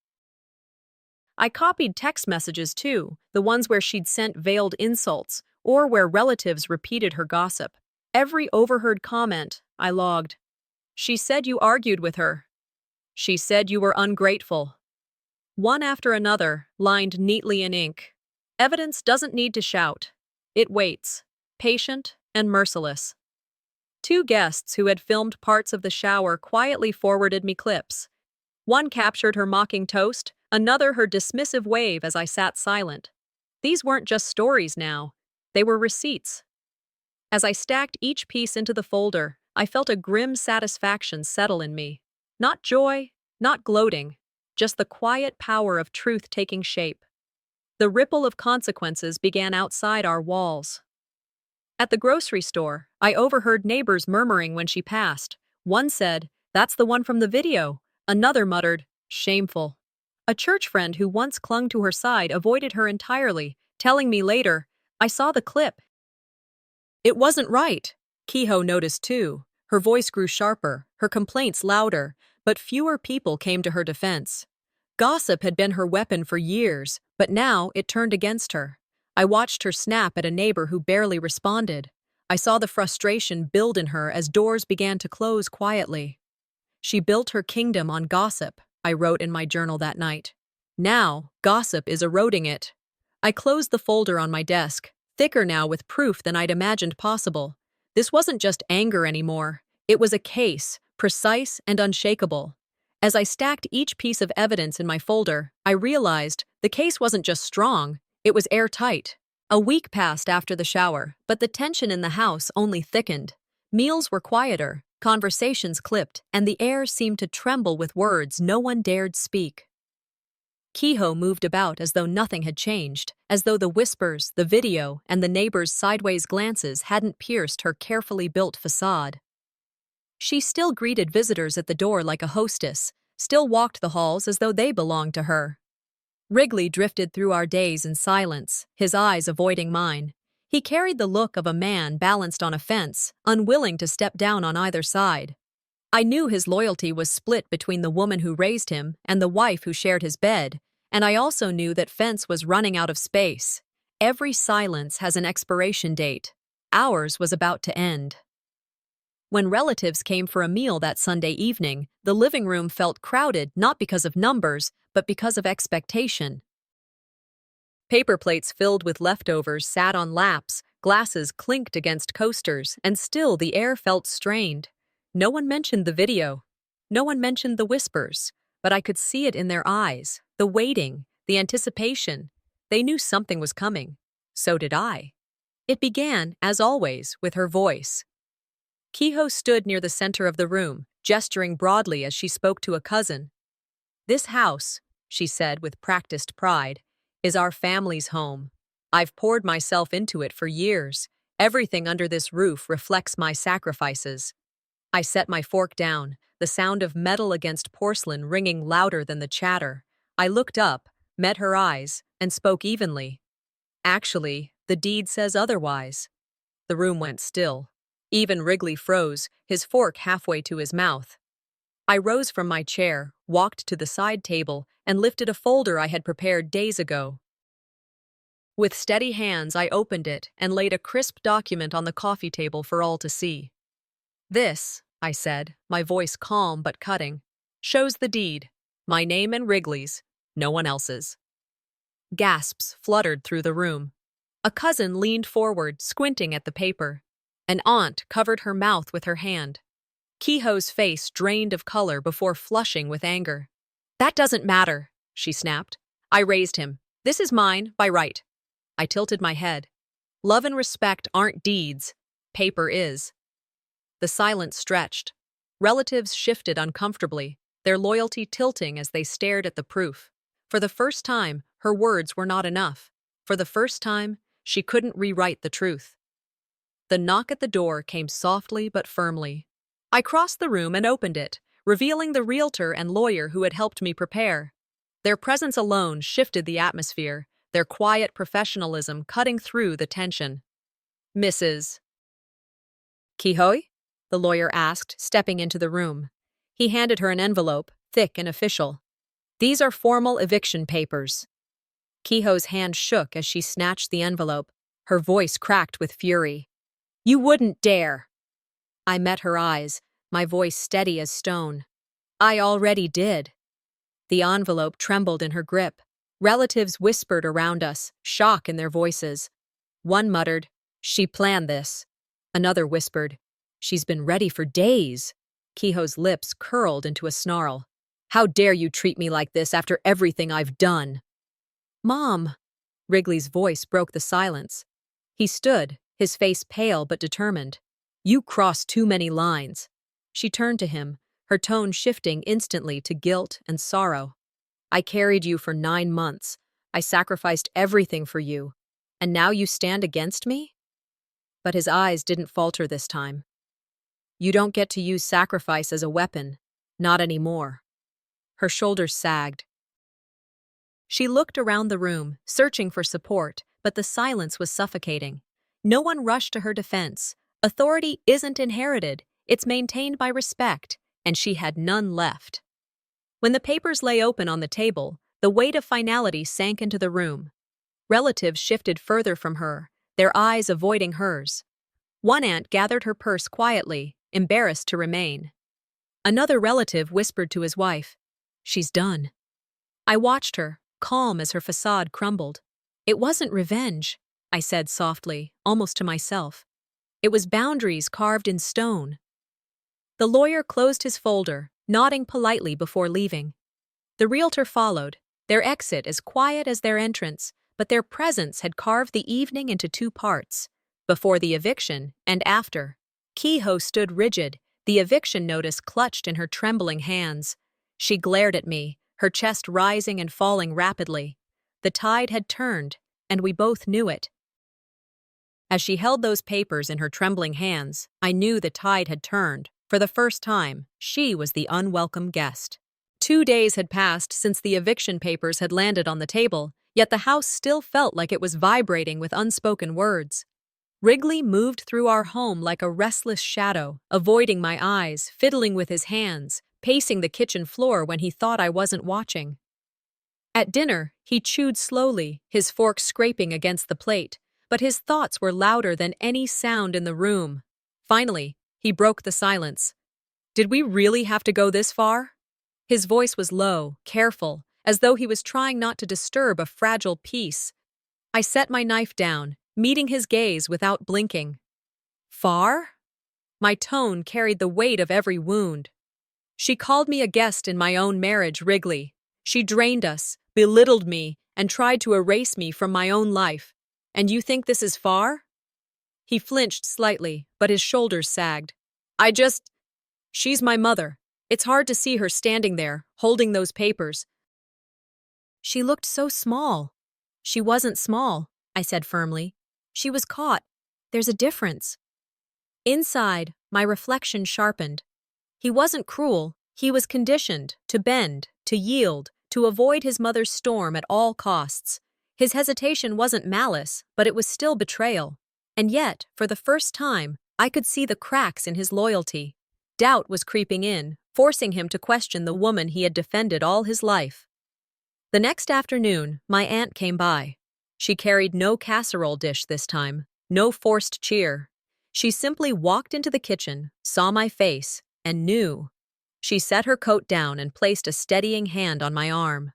I copied text messages too, the ones where she'd sent veiled insults, or where relatives repeated her gossip. Every overheard comment, I logged. She said you argued with her. She said you were ungrateful. One after another, lined neatly in ink. Evidence doesn't need to shout. It waits, patient and merciless. Two guests who had filmed parts of the shower quietly forwarded me clips. One captured her mocking toast, another her dismissive wave as I sat silent. These weren't just stories now. They were receipts. As I stacked each piece into the folder, I felt a grim satisfaction settle in me. Not joy, not gloating, just the quiet power of truth taking shape. The ripple of consequences began outside our walls. At the grocery store, I overheard neighbors murmuring when she passed. One said, "That's the one from the video." Another muttered, "Shameful." A church friend who once clung to her side avoided her entirely, telling me later, "I saw the clip. It wasn't right." Kehoe noticed too. Her voice grew sharper, her complaints louder, but fewer people came to her defense. Gossip had been her weapon for years, but now it turned against her. I watched her snap at a neighbor who barely responded. I saw the frustration build in her as doors began to close quietly. She built her kingdom on gossip, I wrote in my journal that night. Now, gossip is eroding it. I closed the folder on my desk, thicker now with proof than I'd imagined possible. This wasn't just anger anymore. It was a case, precise and unshakable. As I stacked each piece of evidence in my folder, I realized the case wasn't just strong, it was airtight. A week passed after the shower, but the tension in the house only thickened. Meals were quieter, conversations clipped, and the air seemed to tremble with words no one dared speak. Kehoe moved about as though nothing had changed, as though the whispers, the video, and the neighbors' sideways glances hadn't pierced her carefully built facade. She still greeted visitors at the door like a hostess, still walked the halls as though they belonged to her. Wrigley drifted through our days in silence, his eyes avoiding mine. He carried the look of a man balanced on a fence, unwilling to step down on either side. I knew his loyalty was split between the woman who raised him and the wife who shared his bed, and I also knew that Fence was running out of space. Every silence has an expiration date. Ours was about to end. When relatives came for a meal that Sunday evening, the living room felt crowded not because of numbers, but because of expectation. Paper plates filled with leftovers sat on laps, glasses clinked against coasters, and still the air felt strained. No one mentioned the video. No one mentioned the whispers, but I could see it in their eyes, the waiting, the anticipation. They knew something was coming. So did I. It began, as always, with her voice. Kehoe stood near the center of the room, gesturing broadly as she spoke to a cousin. "This house," she said with practiced pride, "is our family's home. I've poured myself into it for years. Everything under this roof reflects my sacrifices." I set my fork down, the sound of metal against porcelain ringing louder than the chatter. I looked up, met her eyes, and spoke evenly. "Actually, the deed says otherwise." The room went still. Even Wrigley froze, his fork halfway to his mouth. I rose from my chair, walked to the side table, and lifted a folder I had prepared days ago. With steady hands, I opened it and laid a crisp document on the coffee table for all to see. "This," I said, my voice calm but cutting, "shows the deed. My name and Wrigley's, no one else's." Gasps fluttered through the room. A cousin leaned forward, squinting at the paper. An aunt covered her mouth with her hand. Kehoe's face drained of color before flushing with anger. "That doesn't matter," she snapped. "I raised him. This is mine, by right." I tilted my head. Love and respect aren't deeds. Paper is. The silence stretched. Relatives shifted uncomfortably, their loyalty tilting as they stared at the proof. For the first time, her words were not enough. For the first time, she couldn't rewrite the truth. The knock at the door came softly but firmly. I crossed the room and opened it, revealing the realtor and lawyer who had helped me prepare. Their presence alone shifted the atmosphere, their quiet professionalism cutting through the tension. "Mrs. Kehoe?" the lawyer asked, stepping into the room. He handed her an envelope, thick and official. "These are formal eviction papers." Kehoe's hand shook as she snatched the envelope, her voice cracked with fury. "You wouldn't dare!" I met her eyes, my voice steady as stone. "I already did." The envelope trembled in her grip. Relatives whispered around us, shock in their voices. One muttered, "She planned this." Another whispered, "She's been ready for days." Kehoe's lips curled into a snarl. "How dare you treat me like this after everything I've done?" "Mom!" Wrigley's voice broke the silence. He stood, his face pale but determined. "You crossed too many lines." She turned to him, her tone shifting instantly to guilt and sorrow. "I carried you for 9 months. I sacrificed everything for you. And now you stand against me?" But his eyes didn't falter this time. "You don't get to use sacrifice as a weapon. Not anymore." Her shoulders sagged. She looked around the room, searching for support, but the silence was suffocating. No one rushed to her defense. Authority isn't inherited, it's maintained by respect, and she had none left. When the papers lay open on the table, the weight of finality sank into the room. Relatives shifted further from her, their eyes avoiding hers. One aunt gathered her purse quietly, embarrassed to remain. Another relative whispered to his wife, "She's done." I watched her, calm as her facade crumbled. "It wasn't revenge," I said softly, almost to myself. "It was boundaries carved in stone." The lawyer closed his folder, nodding politely before leaving. The realtor followed, their exit as quiet as their entrance, but their presence had carved the evening into 2 parts, before the eviction and after. Kehoe stood rigid, the eviction notice clutched in her trembling hands. She glared at me, her chest rising and falling rapidly. The tide had turned, and we both knew it. As she held those papers in her trembling hands, I knew the tide had turned. For the first time, she was the unwelcome guest. 2 days had passed since the eviction papers had landed on the table, yet the house still felt like it was vibrating with unspoken words. Wrigley moved through our home like a restless shadow, avoiding my eyes, fiddling with his hands, pacing the kitchen floor when he thought I wasn't watching. At dinner, he chewed slowly, his fork scraping against the plate, but his thoughts were louder than any sound in the room. Finally, he broke the silence. "Did we really have to go this far?" His voice was low, careful, as though he was trying not to disturb a fragile peace. I set my knife down, meeting his gaze without blinking. "Far?" My tone carried the weight of every wound. "She called me a guest in my own marriage, Wrigley. She drained us, belittled me, and tried to erase me from my own life. And you think this is far?" He flinched slightly, but his shoulders sagged. She's my mother. It's hard to see her standing there, holding those papers." "She looked so small." "She wasn't small," I said firmly. "She was caught. There's a difference." Inside, my reflection sharpened. He wasn't cruel. He was conditioned to bend, to yield, to avoid his mother's storm at all costs. His hesitation wasn't malice, but it was still betrayal. And yet, for the first time, I could see the cracks in his loyalty. Doubt was creeping in, forcing him to question the woman he had defended all his life. The next afternoon, my aunt came by. She carried no casserole dish this time, no forced cheer. She simply walked into the kitchen, saw my face, and knew. She set her coat down and placed a steadying hand on my arm.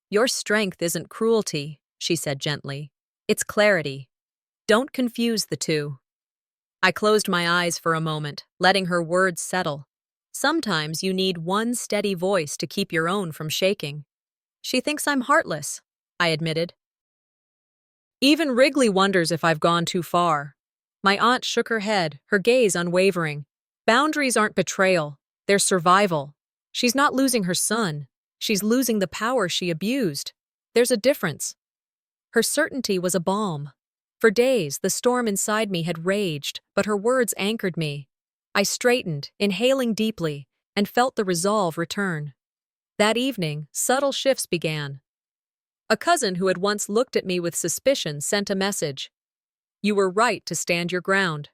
"Your strength isn't cruelty," she said gently. "It's clarity. Don't confuse the two." I closed my eyes for a moment, letting her words settle. Sometimes you need one steady voice to keep your own from shaking. "She thinks I'm heartless," I admitted. "Even Wrigley wonders if I've gone too far." My aunt shook her head, her gaze unwavering. "Boundaries aren't betrayal, they're survival. She's not losing her son. She's losing the power she abused. There's a difference." Her certainty was a balm. For days, the storm inside me had raged, but her words anchored me. I straightened, inhaling deeply, and felt the resolve return. That evening, subtle shifts began. A cousin who had once looked at me with suspicion sent a message. "You were right to stand your ground."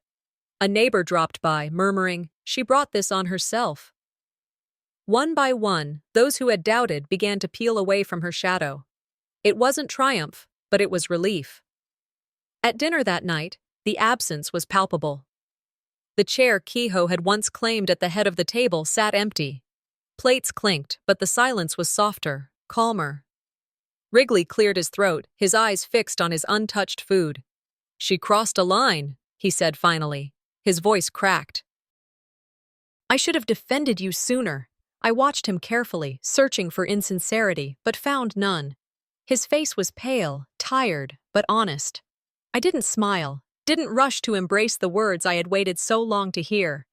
A neighbor dropped by, murmuring, "She brought this on herself." One by one, those who had doubted began to peel away from her shadow. It wasn't triumph, but it was relief. At dinner that night, the absence was palpable. The chair Kehoe had once claimed at the head of the table sat empty. Plates clinked, but the silence was softer, calmer. Wrigley cleared his throat, his eyes fixed on his untouched food. "She crossed a line," he said finally. His voice cracked. "I should have defended you sooner." I watched him carefully, searching for insincerity, but found none. His face was pale, tired, but honest. I didn't smile, didn't rush to embrace the words I had waited so long to hear.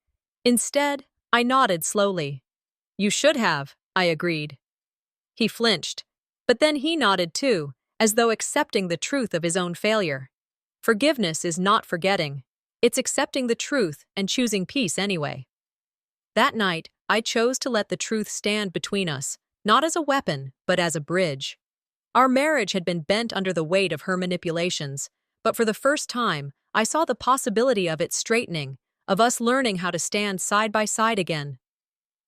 Instead, I nodded slowly. "You should have," I agreed. He flinched, but then he nodded too, as though accepting the truth of his own failure. Forgiveness is not forgetting. It's accepting the truth and choosing peace anyway. That night, I chose to let the truth stand between us, not as a weapon, but as a bridge. Our marriage had been bent under the weight of her manipulations, but for the first time, I saw the possibility of it straightening, of us learning how to stand side by side again.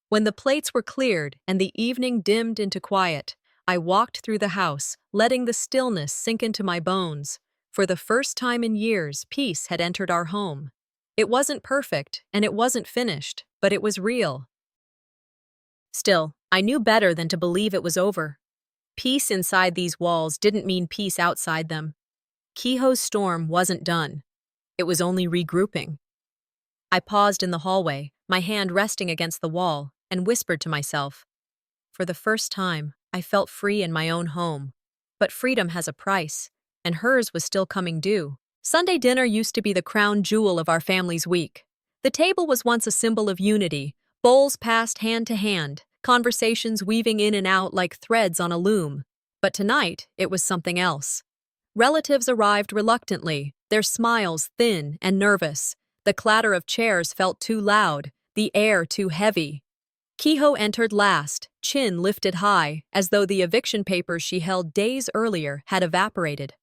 When the plates were cleared and the evening dimmed into quiet, I walked through the house, letting the stillness sink into my bones. For the first time in years, peace had entered our home. It wasn't perfect, and it wasn't finished, but it was real. Still, I knew better than to believe it was over. Peace inside these walls didn't mean peace outside them. Kehoe's storm wasn't done. It was only regrouping. I paused in the hallway, my hand resting against the wall, and whispered to myself. For the first time, I felt free in my own home. But freedom has a price, and hers was still coming due. Sunday dinner used to be the crown jewel of our family's week. The table was once a symbol of unity, bowls passed hand to hand, conversations weaving in and out like threads on a loom. But tonight, it was something else. Relatives arrived reluctantly, their smiles thin and nervous. The clatter of chairs felt too loud, the air too heavy. Kehoe entered last, chin lifted high, as though the eviction papers she held days earlier had evaporated.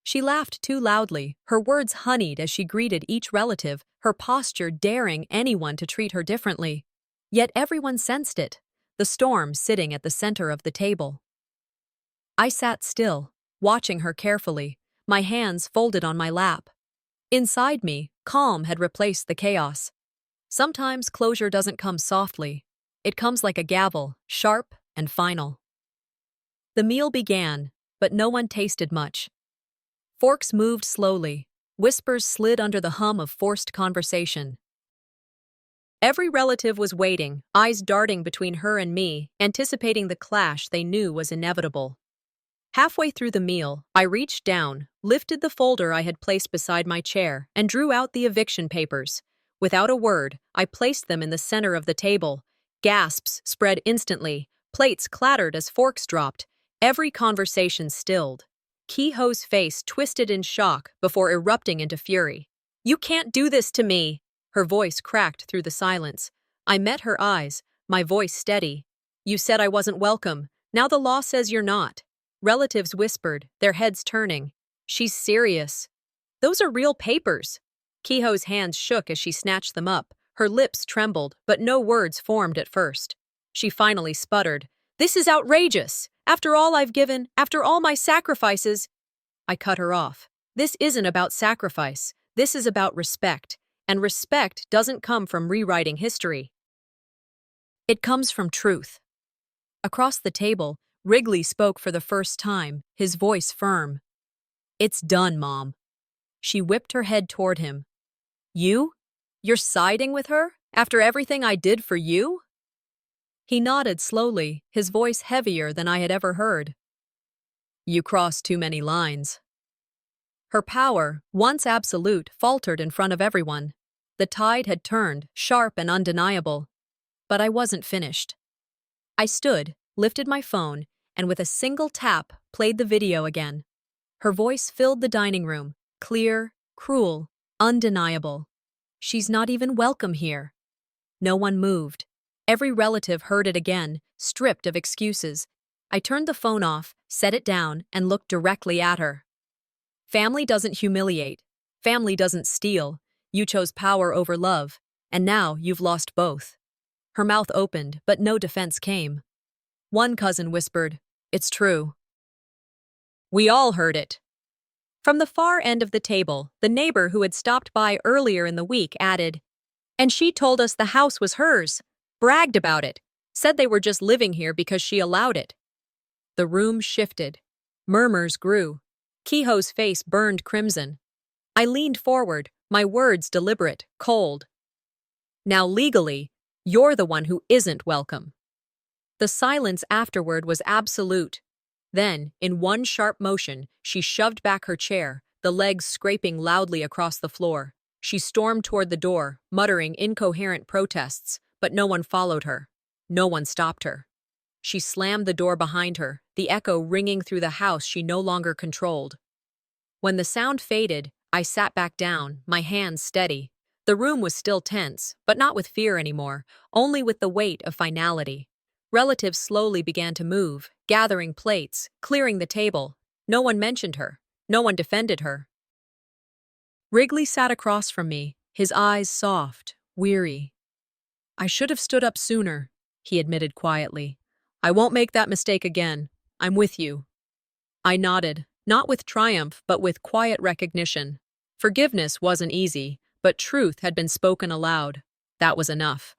She laughed too loudly, her words honeyed as she greeted each relative, her posture daring anyone to treat her differently. Yet everyone sensed it, the storm sitting at the center of the table. I sat still, watching her carefully, my hands folded on my lap. Inside me, calm had replaced the chaos. Sometimes closure doesn't come softly. It comes like a gavel, sharp and final. The meal began, but no one tasted much. Forks moved slowly. Whispers slid under the hum of forced conversation. Every relative was waiting, eyes darting between her and me, anticipating the clash they knew was inevitable. Halfway through the meal, I reached down, lifted the folder I had placed beside my chair, and drew out the eviction papers. Without a word, I placed them in the center of the table. Gasps spread instantly, plates clattered as forks dropped, every conversation stilled. Kehoe's face twisted in shock before erupting into fury. "You can't do this to me!" Her voice cracked through the silence. I met her eyes, my voice steady. "You said I wasn't welcome. Now the law says you're not." Relatives whispered, their heads turning. "She's serious." "Those are real papers." Kehoe's hands shook as she snatched them up. Her lips trembled, but no words formed at first. She finally sputtered, "This is outrageous! After all I've given, after all my sacrifices—" I cut her off. "This isn't about sacrifice. This is about respect. And respect doesn't come from rewriting history. It comes from truth." Across the table, Wrigley spoke for the first time, his voice firm. "It's done, Mom." She whipped her head toward him. "You? You're siding with her? After everything I did for you?" He nodded slowly, his voice heavier than I had ever heard. "You crossed too many lines." Her power, once absolute, faltered in front of everyone. The tide had turned, sharp and undeniable. But I wasn't finished. I stood, lifted my phone, and with a single tap, played the video again. Her voice filled the dining room, clear, cruel, undeniable. "She's not even welcome here." No one moved. Every relative heard it again, stripped of excuses. I turned the phone off, set it down, and looked directly at her. "Family doesn't humiliate. Family doesn't steal. You chose power over love, and now you've lost both." Her mouth opened, but no defense came. One cousin whispered, "It's true." We all heard it. From the far end of the table, the neighbor who had stopped by earlier in the week added, "And she told us the house was hers, bragged about it, said they were just living here because she allowed it." The room shifted. Murmurs grew. Kehoe's face burned crimson. I leaned forward, my words deliberate, cold. "Now legally, you're the one who isn't welcome." The silence afterward was absolute. Then, in one sharp motion, she shoved back her chair, the legs scraping loudly across the floor. She stormed toward the door, muttering incoherent protests, but no one followed her. No one stopped her. She slammed the door behind her, the echo ringing through the house she no longer controlled. When the sound faded, I sat back down, my hands steady. The room was still tense, but not with fear anymore, only with the weight of finality. Relatives slowly began to move, gathering plates, clearing the table. No one mentioned her. No one defended her. Wrigley sat across from me, his eyes soft, weary. "I should have stood up sooner," he admitted quietly. "I won't make that mistake again. I'm with you." I nodded, not with triumph, but with quiet recognition. Forgiveness wasn't easy, but truth had been spoken aloud. That was enough.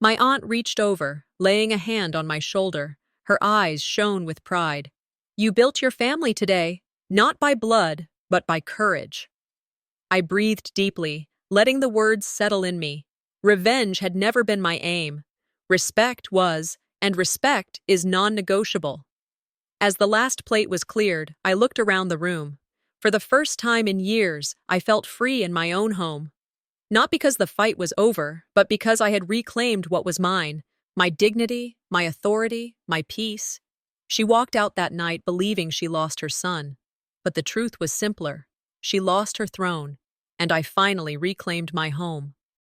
My aunt reached over, laying a hand on my shoulder. Her eyes shone with pride. "You built your family today, not by blood, but by courage." I breathed deeply, letting the words settle in me. Revenge had never been my aim. Respect was, and respect is non-negotiable. As the last plate was cleared, I looked around the room. For the first time in years, I felt free in my own home. Not because the fight was over, but because I had reclaimed what was mine, my dignity, my authority, my peace. She walked out that night believing she lost her son. But the truth was simpler. She lost her throne, and I finally reclaimed my home.